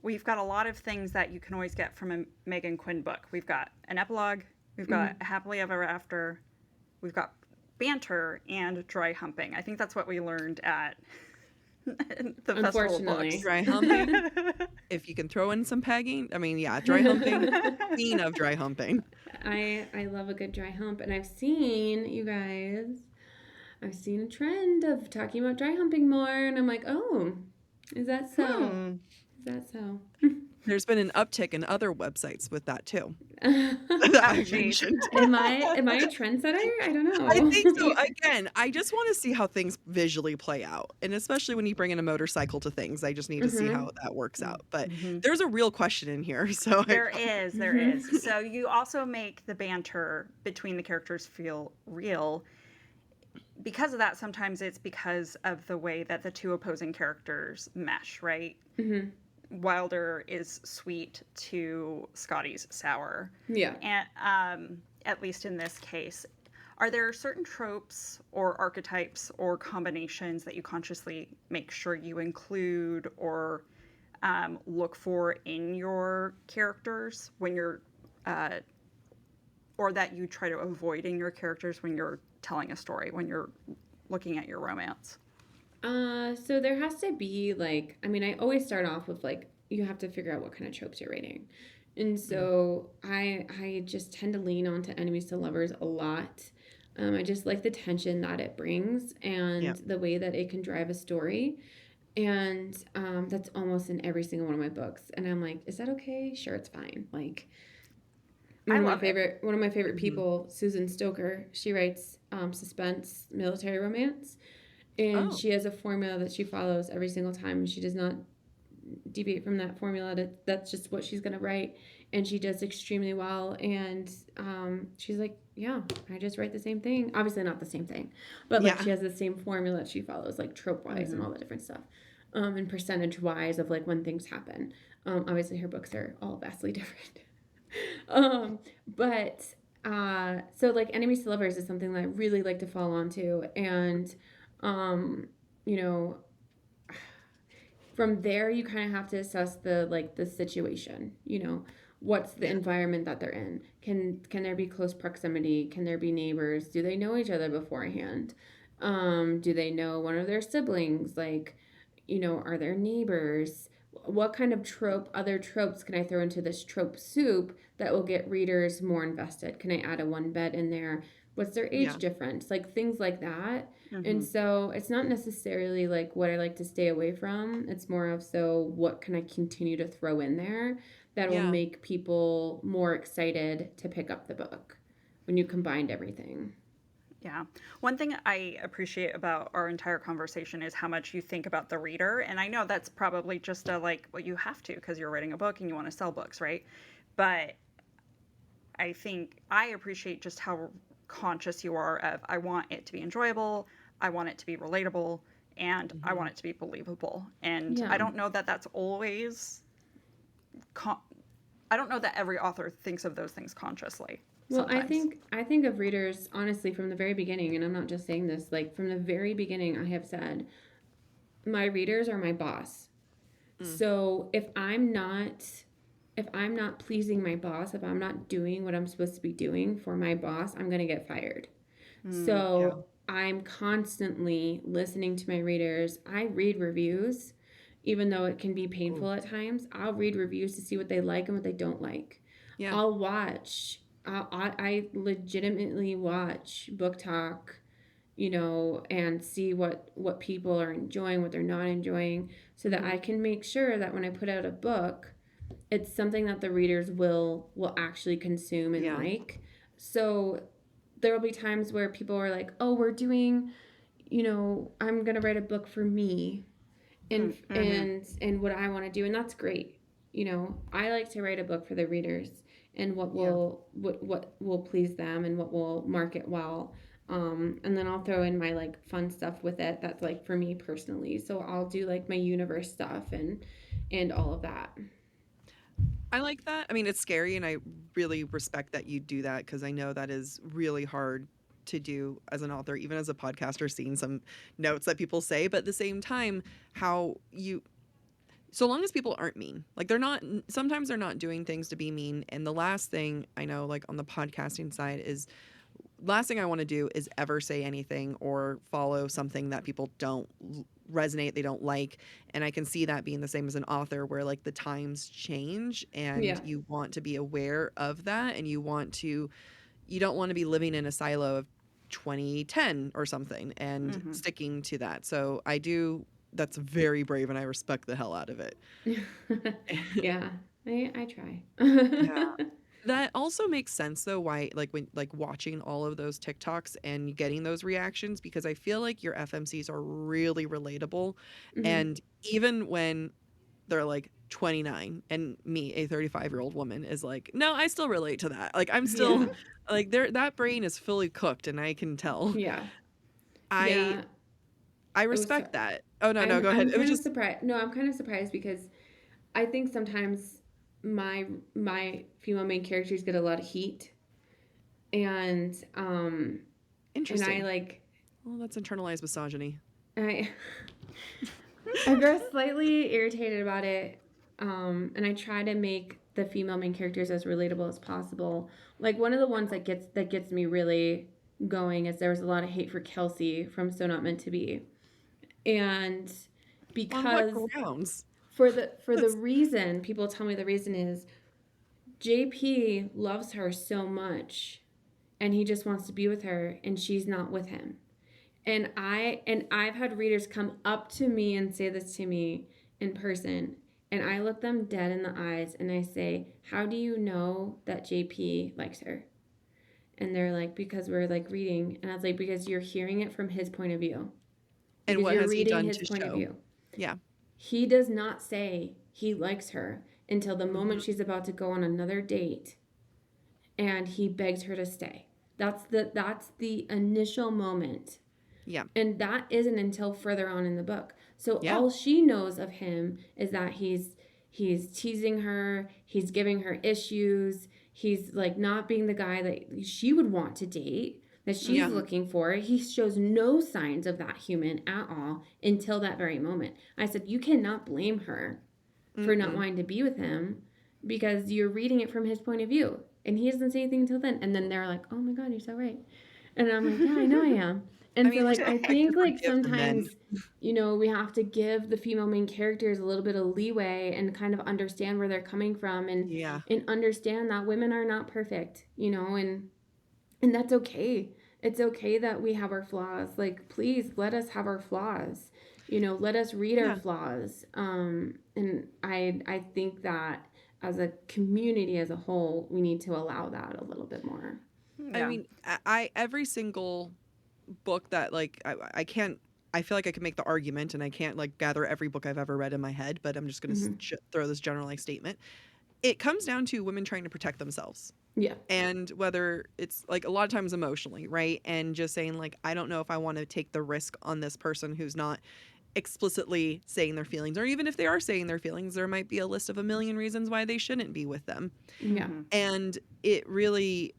we've got a lot of things that you can always get from a Meghan Quinn book. We've got an epilogue, we've got happily ever after, we've got banter and dry humping. I think that's what we learned at The festival of books. Dry humping. If you can throw in some pegging. I mean, yeah, dry humping. Queen of dry humping. I love a good dry hump. And I've seen, you guys, I've seen a trend of talking about dry humping more. And I'm like, oh, is that so? Is that so? There's been an uptick in other websites with that too. Am I a trendsetter? I don't know. I think so. Again, I just want to see how things visually play out. And especially when you bring in a motorcycle to things, I just need to see how that works out. But there's a real question in here. So there is. So you also make the banter between the characters feel real. Because of that, sometimes it's because of the way that the two opposing characters mesh, right? Mm-hmm. Wilder is sweet to Scotty's sour. Yeah. And at least in this case, are there certain tropes or archetypes or combinations that you consciously make sure you include or look for in your characters when you're, or that you try to avoid in your characters when you're telling a story, when you're looking at your romance? So there has to be I always start off with you have to figure out what kind of tropes you're writing. And so I just tend to lean onto enemies to lovers a lot. I just like the tension that it brings and the way that it can drive a story. And that's almost in every single one of my books. And I'm like, is that okay? Sure, it's fine. One of my favorite people, Susan Stoker, she writes suspense military romance. And she has a formula that she follows every single time. She does not deviate from that formula. That's just what she's going to write. And she does extremely well. And she's like, yeah, I just write the same thing. Obviously not the same thing. But she has the same formula that she follows, trope-wise and all that different stuff. And percentage-wise of when things happen. Obviously her books are all vastly different. So enemies to lovers is something that I really like to fall onto. And from there you kind of have to assess the situation, what's the environment that they're in. Can there be close proximity? Can there be neighbors? Do they know each other beforehand? Do they know one of their siblings? Are there neighbors? What kind of other tropes can I throw into this trope soup that will get readers more invested? Can I add a one bed in there? What's their age difference? Things like that. Mm-hmm. And so it's not necessarily what I like to stay away from. It's more of what can I continue to throw in there that will make people more excited to pick up the book when you combined everything. Yeah. One thing I appreciate about our entire conversation is how much you think about the reader. And I know that's probably just what you have to because you're writing a book and you want to sell books, right? But I think I appreciate just how conscious you are of, I want it to be enjoyable, I want it to be relatable, and I want it to be believable. And I don't know that that's always, I don't know that every author thinks of those things consciously. Well, sometimes. I think of readers, honestly, from the very beginning, and I'm not just saying this, from the very beginning, I have said, my readers are my boss. So if I'm not pleasing my boss, if I'm not doing what I'm supposed to be doing for my boss, I'm going to get fired. I'm constantly listening to my readers. I read reviews, even though it can be painful at times. I'll read reviews to see what they like and what they don't like. Yeah. I'll watch. I legitimately watch Book Talk, and see what people are enjoying, what they're not enjoying, so that I can make sure that when I put out a book, it's something that the readers will actually consume and like. So there will be times where people are like, oh, we're doing, I'm going to write a book for me and what I want to do. And that's great. I like to write a book for the readers and what will please them and what will market well. And then I'll throw in my fun stuff with it. That's for me personally. So I'll do my universe stuff and all of that. I like that. I mean, it's scary, and I really respect that you do that because I know that is really hard to do as an author, even as a podcaster, seeing some notes that people say. But at the same time, so long as people aren't mean, sometimes they're not doing things to be mean. And the last thing I know, on the podcasting side is, last thing I want to do is ever say anything or follow something that people don't resonate, they don't like. And I can see that being the same as an author, where like the times change and Yeah. you want to be aware of that, and you don't want to be living in a silo of 2010 or something and sticking to that. So that's very brave, and I respect the hell out of it. Yeah, I try. Yeah. That also makes sense though, why when watching all of those TikToks and getting those reactions, because I feel like your FMCs are really relatable. And even when they're like 29 and me, a 35-year-old woman, is like, no, I still relate to that. Like I'm still like that brain is fully cooked, and I can tell. Yeah. I respect that. Oh no, go ahead. I'm kind of surprised. No, I'm kind of surprised because I think sometimes my female main characters get a lot of heat, and interesting. And I like. Well, that's internalized misogyny. I grow slightly irritated about it, and I try to make the female main characters as relatable as possible. Like one of the ones that gets me really going is there was a lot of hate for Kelsey from So Not Meant to Be, and because on what grounds? For the reason, people tell me the reason is JP loves her so much and he just wants to be with her and she's not with him. And I've had readers come up to me and say this to me in person, and I look them dead in the eyes and I say, "How do you know that JP likes her?" And they're like, "Because we're like reading." And I was like, "Because you're hearing it from his point of view." Because and what you're has reading he done his to point show? Of view. Yeah. He does not say he likes her until the moment she's about to go on another date and he begs her to stay. That's the initial moment. Yeah. And that isn't until further on in the book. So all she knows of him is that he's teasing her, he's giving her issues, he's like not being the guy that she would want to date, that she's looking for. He shows no signs of that human at all until that very moment. I said, you cannot blame her for not wanting to be with him because you're reading it from his point of view. And he doesn't say anything until then. And then they're like, oh my God, you're so right. And I'm like, yeah, I know I am. And I think like sometimes, we have to give the female main characters a little bit of leeway and kind of understand where they're coming from and understand that women are not perfect, and that's okay. It's okay that we have our flaws. Like, please let us have our flaws. Let us read our flaws. And I think that as a community as a whole, we need to allow that a little bit more. Yeah. I mean, every single book that I feel like I can make the argument, and I can't gather every book I've ever read in my head, but I'm just going to throw this generalized statement. It comes down to women trying to protect themselves. Yeah. And whether it's a lot of times emotionally, right? And just saying I don't know if I want to take the risk on this person who's not explicitly saying their feelings, or even if they are saying their feelings, there might be a list of a million reasons why they shouldn't be with them. Yeah. And it really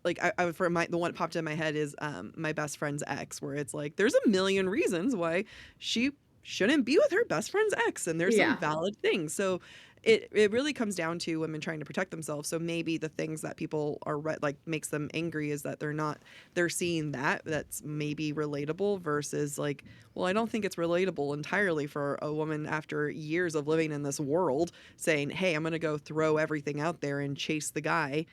the one that popped in my head is My Best Friend's Ex, where it's there's a million reasons why she shouldn't be with her best friend's ex, and there's some valid things. So it really comes down to women trying to protect themselves. So maybe the things that people are makes them angry is that they're seeing that's maybe relatable versus well, I don't think it's relatable entirely for a woman after years of living in this world saying, hey, I'm going to go throw everything out there and chase the guy.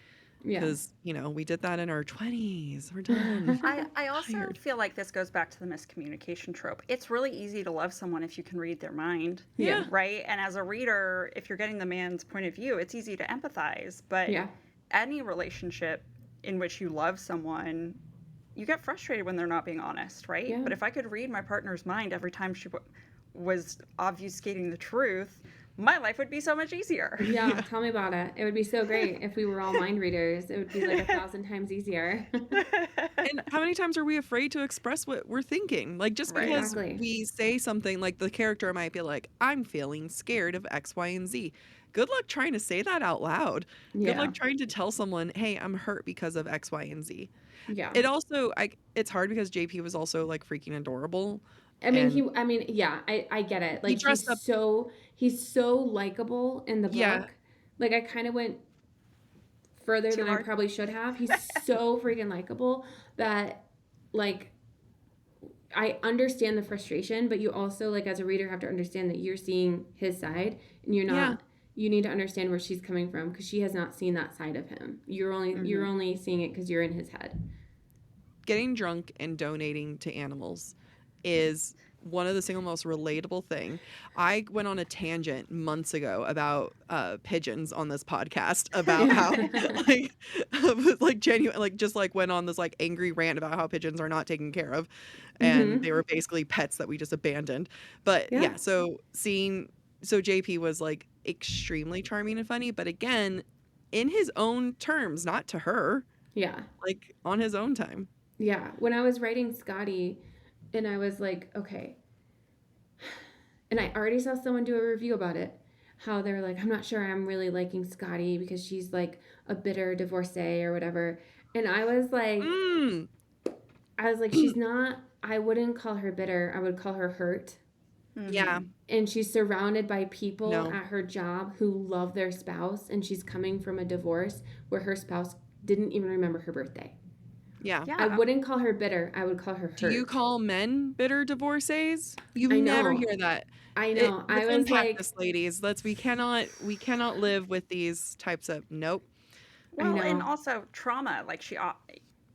Because, we did that in our 20s. We're done. I also feel like this goes back to the miscommunication trope. It's really easy to love someone if you can read their mind. Yeah. Right? And as a reader, if you're getting the man's point of view, it's easy to empathize. But any relationship in which you love someone, you get frustrated when they're not being honest, right? Yeah. But if I could read my partner's mind every time she was obfuscating the truth, my life would be so much easier. Yeah, tell me about it. It would be so great if we were all mind readers. It would be 1,000 times easier. And how many times are we afraid to express what we're thinking? Just because we say something, the character might be like, I'm feeling scared of X, Y, and Z. Good luck trying to say that out loud. Good luck trying to tell someone, hey, I'm hurt because of X, Y, and Z. Yeah. It also, it's hard because JP was also freaking adorable. I get it. He's so likable in the book. Yeah. I kind of went further than I probably should have. He's so freaking likable that I understand the frustration, but you also, like, as a reader, have to understand that you're seeing his side, and you're not. You need to understand where she's coming from, because she has not seen that side of him. You're only seeing it because you're in his head. Getting drunk and donating to animals is one of the single most relatable thing. I went on a tangent months ago about pigeons on this podcast, about how like genuine, like just like went on this like angry rant about how pigeons are not taken care of, and they were basically pets that we just abandoned. But so JP was like extremely charming and funny, but again, in his own terms, not to her. Yeah. Like on his own time. Yeah. When I was writing Scotty, and I was like, okay. And I already saw someone do a review about it. How they're like, I'm not sure I'm really liking Scotty because she's like a bitter divorcee or whatever. And I was like, she's not, I wouldn't call her bitter. I would call her hurt. Yeah. And she's surrounded by people at her job who love their spouse. And she's coming from a divorce where her spouse didn't even remember her birthday. Yeah. I wouldn't call her bitter. I would call her hurt. Do you call men bitter divorcees? You never hear that. I know. I was like, this, ladies. We cannot live with these types of nope. Well, and also trauma. Like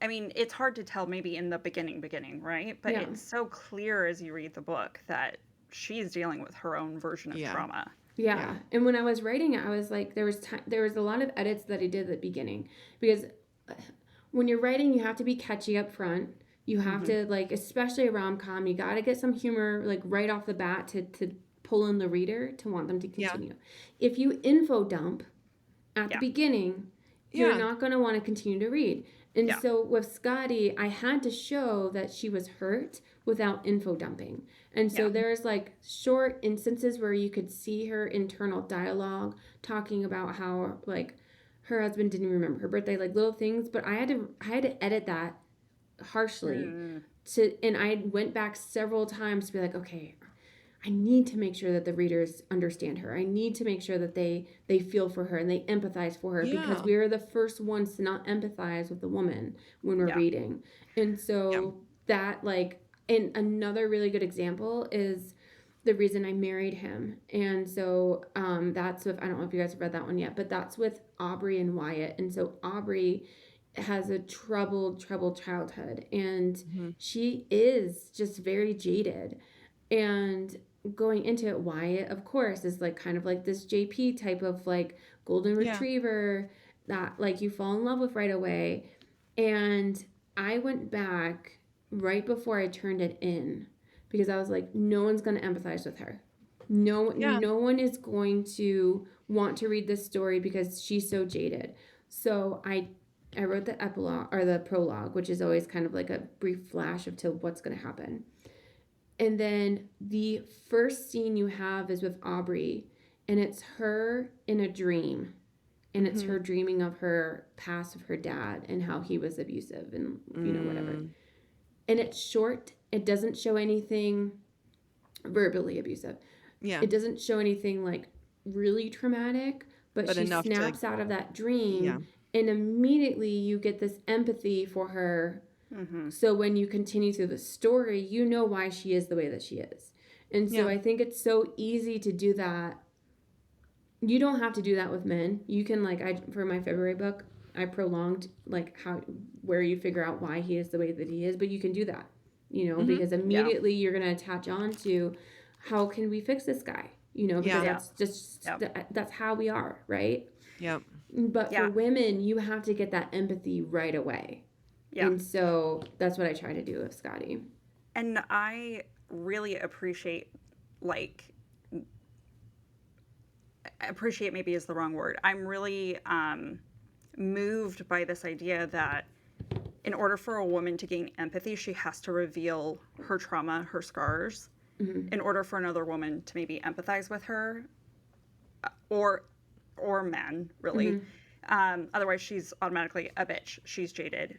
I mean, it's hard to tell maybe in the beginning, right? But it's so clear as you read the book that she's dealing with her own version of trauma. Yeah. And when I was writing it, I was like, there was a lot of edits that I did at the beginning, because when you're writing, you have to be catchy up front. You have to, like, especially a rom-com, you got to get some humor, like, right off the bat to pull in the reader to want them to continue. If you info dump at the beginning, you're not going to want to continue to read. And so with Scotty, I had to show that she was hurt without info dumping. And so there's, like, short instances where you could see her internal dialogue talking about how, like, her husband didn't remember her birthday, like little things, but I had to edit that harshly and I went back several times to be like, okay, I need to make sure that the readers understand her. I need to make sure that they feel for her and they empathize for her, because we are the first ones to not empathize with the woman when we're reading. And so that, like, and another really good example is The Reason I Married Him. And so that's with, I don't know if you guys have read that one yet, but that's with Aubrey and Wyatt. And so Aubrey has a troubled childhood, and she is just very jaded. And going into it, Wyatt, of course, is like kind of like this JP type of like golden retriever that like you fall in love with right away. And I went back right before I turned it in, because I was like, no one's going to empathize with her. No one is going to want to read this story because she's so jaded. So I wrote the epilogue, or the prologue, which is always kind of like a brief flash of to what's going to happen. And then the first scene you have is with Aubrey, and it's her in a dream. And it's her dreaming of her past, of her dad and how he was abusive and, whatever. And it's short. It doesn't show anything verbally abusive. Yeah. It doesn't show anything like really traumatic, but she snaps out of that dream. Yeah. And immediately you get this empathy for her. So when you continue through the story, you know why she is the way that she is. And so I think it's so easy to do that. You don't have to do that with men. You can, like, for my February book, I prolonged like where you figure out why he is the way that he is, but you can do that, because immediately you're going to attach on to how can we fix this guy, because that's just, that's how we are. Right. Yep. But for women, you have to get that empathy right away. Yeah. And so that's what I try to do with Scotty. And I really appreciate maybe is the wrong word. I'm really moved by this idea that in order for a woman to gain empathy, she has to reveal her trauma, her scars, in order for another woman to maybe empathize with her, or men, really. Otherwise, she's automatically a bitch. She's jaded.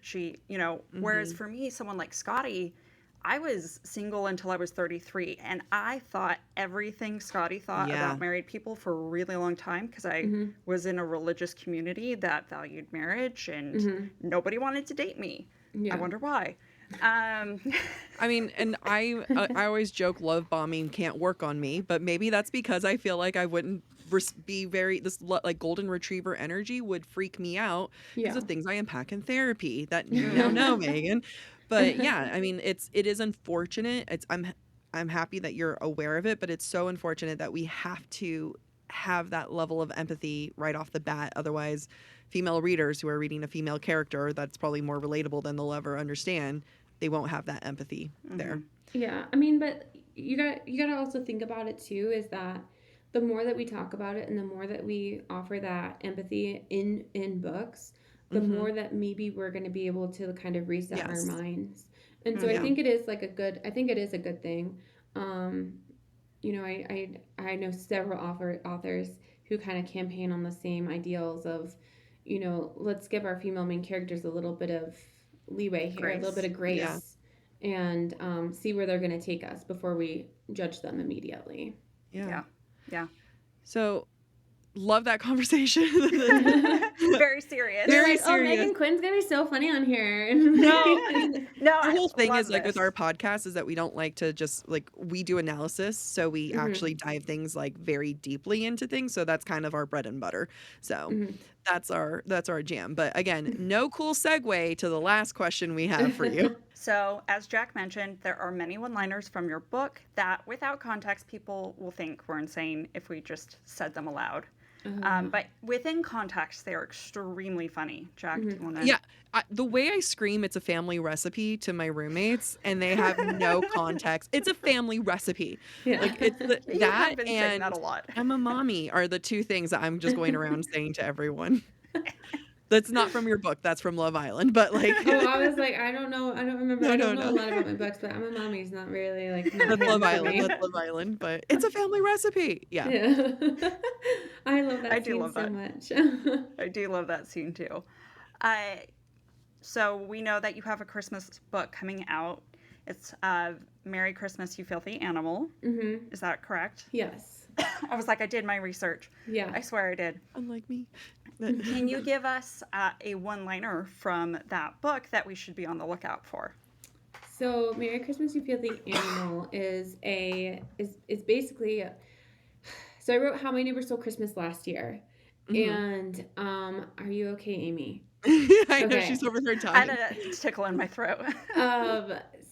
Whereas for me, someone like Scotty, I was single until I was 33, and I thought everything Scotty thought about married people for a really long time, because I was in a religious community that valued marriage, and nobody wanted to date me. I wonder why. I mean, and I always joke love bombing can't work on me, but maybe that's because I feel like I wouldn't be like golden retriever energy would freak me out because of things I unpack in therapy that you now know, Megan. But yeah, I mean, it is unfortunate. I'm happy that you're aware of it, but it's so unfortunate that we have to have that level of empathy right off the bat. Otherwise, female readers who are reading a female character that's probably more relatable than they'll ever understand, they won't have that empathy there. Yeah, I mean, but you got to also think about it too, is that the more that we talk about it and the more that we offer that empathy in books, the more that maybe we're going to be able to kind of reset our minds. And so I think it is a good thing. You know, I know several authors who kind of campaign on the same ideals of, you know, let's give our female main characters a little bit of leeway here, a little bit of grace, and see where they're going to take us before we judge them immediately. Yeah. So, love that conversation. Very serious. Very serious. Meghan Quinn's gonna be so funny on here. No. The whole thing is like with our podcast is that we don't like to just like we do analysis, so we actually dive things like very deeply into things. So that's kind of our bread and butter. So that's our jam. But again, no cool segue to the last question we have for you. So, as Jack mentioned, there are many one-liners from your book that, without context, people will think we're insane if we just said them aloud. But within context, they are extremely funny. Jack, do you want to? Yeah. The way I scream, it's a family recipe to my roommates, and they have no context. It's a family recipe. Yeah. Like it's that and that a lot. I'm a mommy are the two things that I'm just going around saying to everyone. That's not from your book. That's from Love Island. But like, I was like, I don't know. I don't remember. I don't know a lot about my books, but I'm a mommy. It's not really like. That's Love Island. That's Love Island. But it's a family recipe. Yeah. I love that. I do love that so much. I do love that scene too. So we know that you have a Christmas book coming out. It's Merry Christmas, You Filthy Animal. Mm-hmm. Is that correct? Yes. I was like, I did my research. Yeah. I swear I did. Unlike me. Can you give us a one-liner from that book that we should be on the lookout for? So, Merry Christmas, You Filthy Animal is basically. So I wrote How My Neighbor Stole Christmas last year, and are you okay, Amy? I know she's over there talking. I had a tickle in my throat.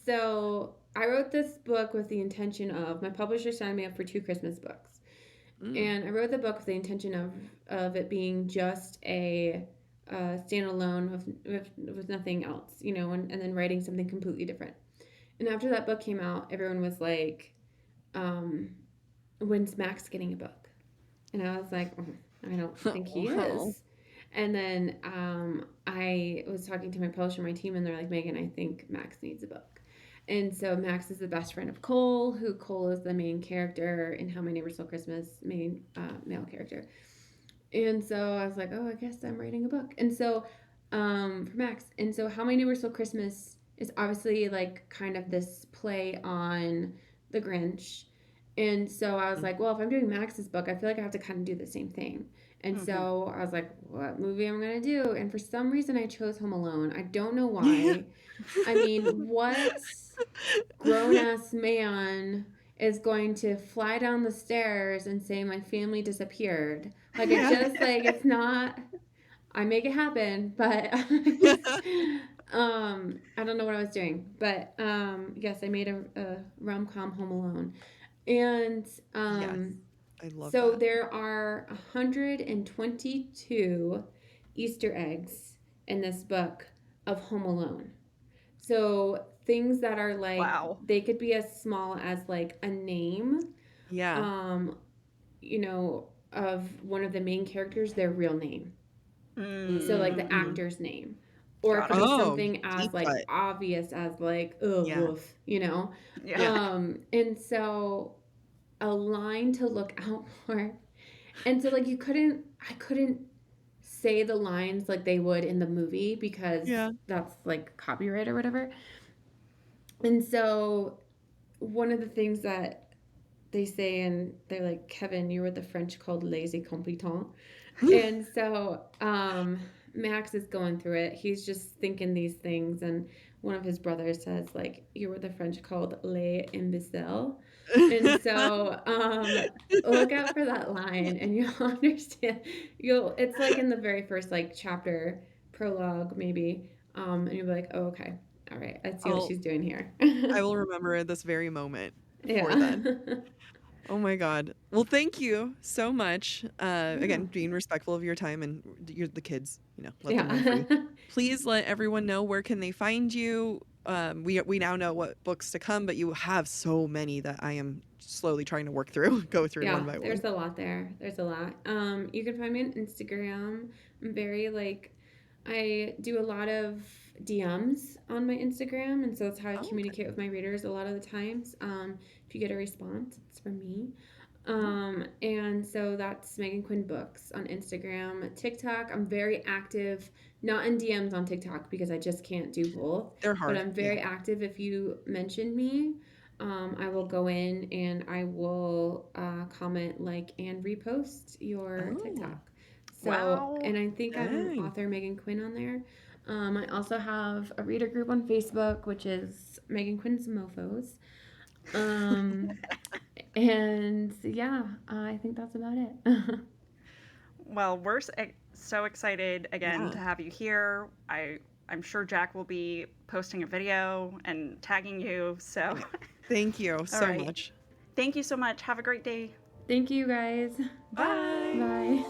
So I wrote this book with the intention of my publisher signed me up for 2 Christmas books. And I wrote the book with the intention of it being just a standalone with nothing else, you know, and then writing something completely different. And after that book came out, everyone was like, when's Max getting a book? And I was like, I don't think he is. And then I was talking to my publisher, my team, and they're like, Megan, I think Max needs a book. And so Max is the best friend of Cole, Cole is the main character in How My Neighbor Stole Christmas, main male character. And so I was like, oh, I guess I'm writing a book. And so for Max. And so How My Neighbor Stole Christmas is obviously like kind of this play on the Grinch. And so I was like, well, if I'm doing Max's book, I feel like I have to kind of do the same thing. And so I was like, what movie am I going to do? And for some reason, I chose Home Alone. I don't know why. I mean, what grown-ass man is going to fly down the stairs and say, my family disappeared? Like, it's just, like, it's not... I make it happen, but I don't know what I was doing. But, yes, I made a rom-com Home Alone. And... I love so that. There are 122 Easter eggs in this book of Home Alone. So things that are like, they could be as small as like a name. Yeah. You know, of one of the main characters, their real name. So like the actor's name. Or it could be something as like obvious as like, woof, you know? Yeah. And so... a line to look out for. And so like I couldn't say the lines like they would in the movie because that's like copyright or whatever. And so one of the things that they say, and they're like, Kevin, you were the French called les incompetents. And so Max is going through it. He's just thinking these things, and one of his brothers says, like, you're what the French called les imbéciles. And so look out for that line and you'll understand. It's like in the very first like chapter, prologue maybe, and you'll be like, oh, okay, all right, I see what she's doing here. I will remember this very moment before then. Oh my God. Well, thank you so much. Again, being respectful of your time, and you're the kids, let them know free. Please let everyone know, where can they find you? We now know what books to come, but you have so many that I am slowly trying to go through one by one. There's a lot there. There's a lot. You can find me on Instagram. I'm very I do a lot of DMs on my Instagram, and so that's how I communicate with my readers a lot of the times. If you get a response, it's from me. And so that's Meghan Quinn Books on Instagram. TikTok, I'm very active, not in DMs on TikTok because I just can't do both. They're hard. But I'm very active. If you mention me, I will go in and I will comment, and repost your TikTok. So, wow. And I think I'm author Meghan Quinn on there. I also have a reader group on Facebook, which is Meghan Quinn's Mofos. And yeah, I think that's about it. Well, we're so excited again to have you here. I'm sure Jack will be posting a video and tagging you. So thank you so much. Thank you so much. Have a great day. Thank you guys. Bye. Bye.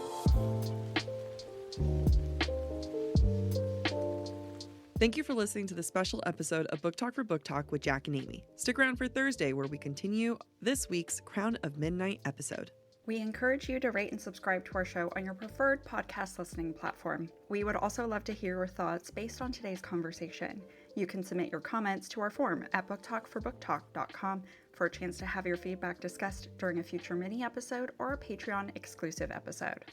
Thank you for listening to the special episode of Book Talk for Book Talk with Jack and Amy. Stick around for Thursday, where we continue this week's Crown of Midnight episode. We encourage you to rate and subscribe to our show on your preferred podcast listening platform. We would also love to hear your thoughts based on today's conversation. You can submit your comments to our form at booktalkforbooktalk.com for a chance to have your feedback discussed during a future mini episode or a Patreon exclusive episode.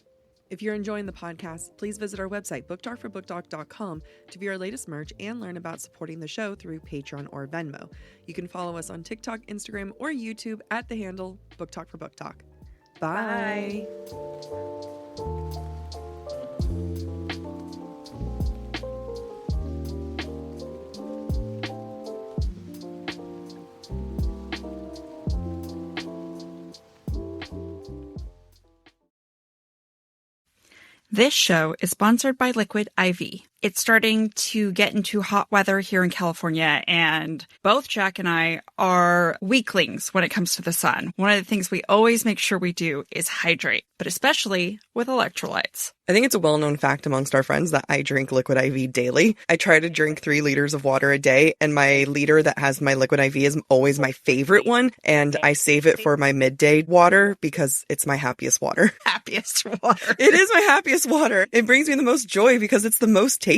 If you're enjoying the podcast, please visit our website, booktalkforbooktalk.com, to view our latest merch and learn about supporting the show through Patreon or Venmo. You can follow us on TikTok, Instagram, or YouTube at the handle Book Talk for Book Talk. Bye. This show is sponsored by Liquid IV. It's starting to get into hot weather here in California, and both Jack and I are weaklings when it comes to the sun. One of the things we always make sure we do is hydrate, but especially with electrolytes. I think it's a well-known fact amongst our friends that I drink Liquid IV daily. I try to drink 3 liters of water a day, and my liter that has my Liquid IV is always my favorite one, and I save it for my midday water because it's my happiest water. Happiest water. It is my happiest water. It brings me the most joy because it's the most tasty.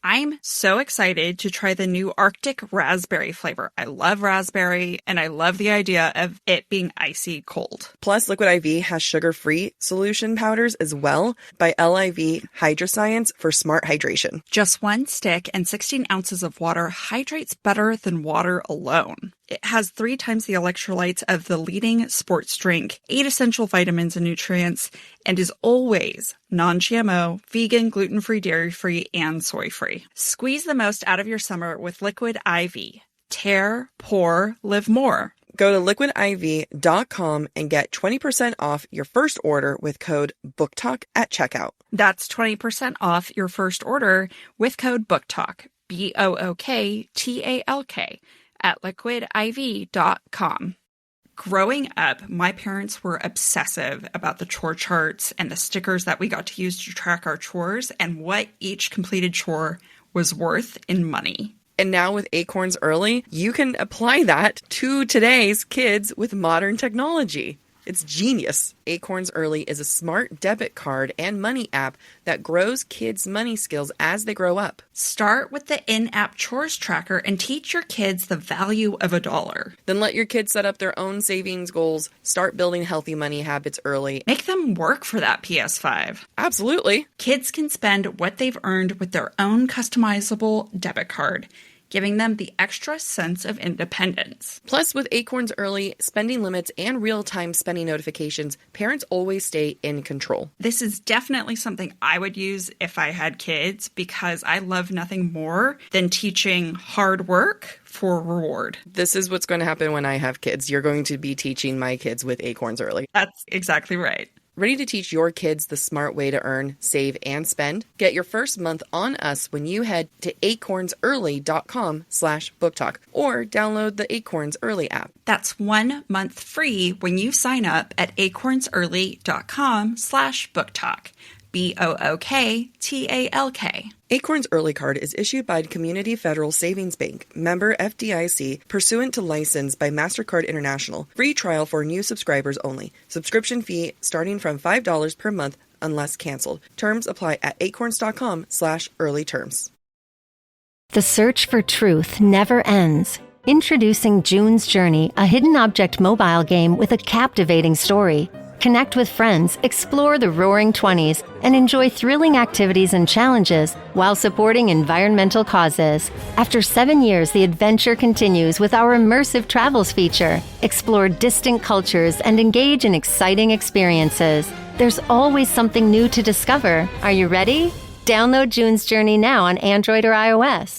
I'm so excited to try the new Arctic raspberry flavor. I love raspberry, and I love the idea of it being icy cold. Plus, Liquid IV has sugar-free solution powders as well by LIV Hydroscience for smart hydration. Just 1 stick and 16 ounces of water hydrates better than water alone. It has 3 times the electrolytes of the leading sports drink, 8 essential vitamins and nutrients, and is always non-GMO, vegan, gluten-free, dairy-free, and soy-free. Squeeze the most out of your summer with Liquid IV. Tear, pour, live more. Go to liquidiv.com and get 20% off your first order with code BookTalk at checkout. That's 20% off your first order with code BookTalk, BookTalk, at liquidiv.com. Growing up, my parents were obsessive about the chore charts and the stickers that we got to use to track our chores and what each completed chore was worth in money. And now with Acorns Early, you can apply that to today's kids with modern technology. It's genius. Acorns Early is a smart debit card and money app that grows kids' money skills as they grow up. Start with the in-app chores tracker and teach your kids the value of $1. Then let your kids set up their own savings goals, start building healthy money habits early. Make them work for that PS5. Absolutely. Kids can spend what they've earned with their own customizable debit card. giving them the extra sense of independence. Plus, with Acorns Early, spending limits, and real-time spending notifications, parents always stay in control. This is definitely something I would use if I had kids, because I love nothing more than teaching hard work for reward. This is what's going to happen when I have kids. You're going to be teaching my kids with Acorns Early. That's exactly right. Ready to teach your kids the smart way to earn, save, and spend? Get your first month on us when you head to acornsearly.com/booktalk or download the Acorns Early app. That's 1 month free when you sign up at acornsearly.com/booktalk. BOOKTALK. Acorns Early Card is issued by Community Federal Savings Bank, member FDIC, pursuant to license by MasterCard International. Free trial for new subscribers only. Subscription fee starting from $5 per month unless canceled. Terms apply at acorns.com/early terms. The search for truth never ends. Introducing June's Journey, a hidden object mobile game with a captivating story. Connect with friends, explore the roaring 20s, and enjoy thrilling activities and challenges while supporting environmental causes. After 7 years, the adventure continues with our immersive travels feature. Explore distant cultures and engage in exciting experiences. There's always something new to discover. Are you ready? Download June's Journey now on Android or iOS.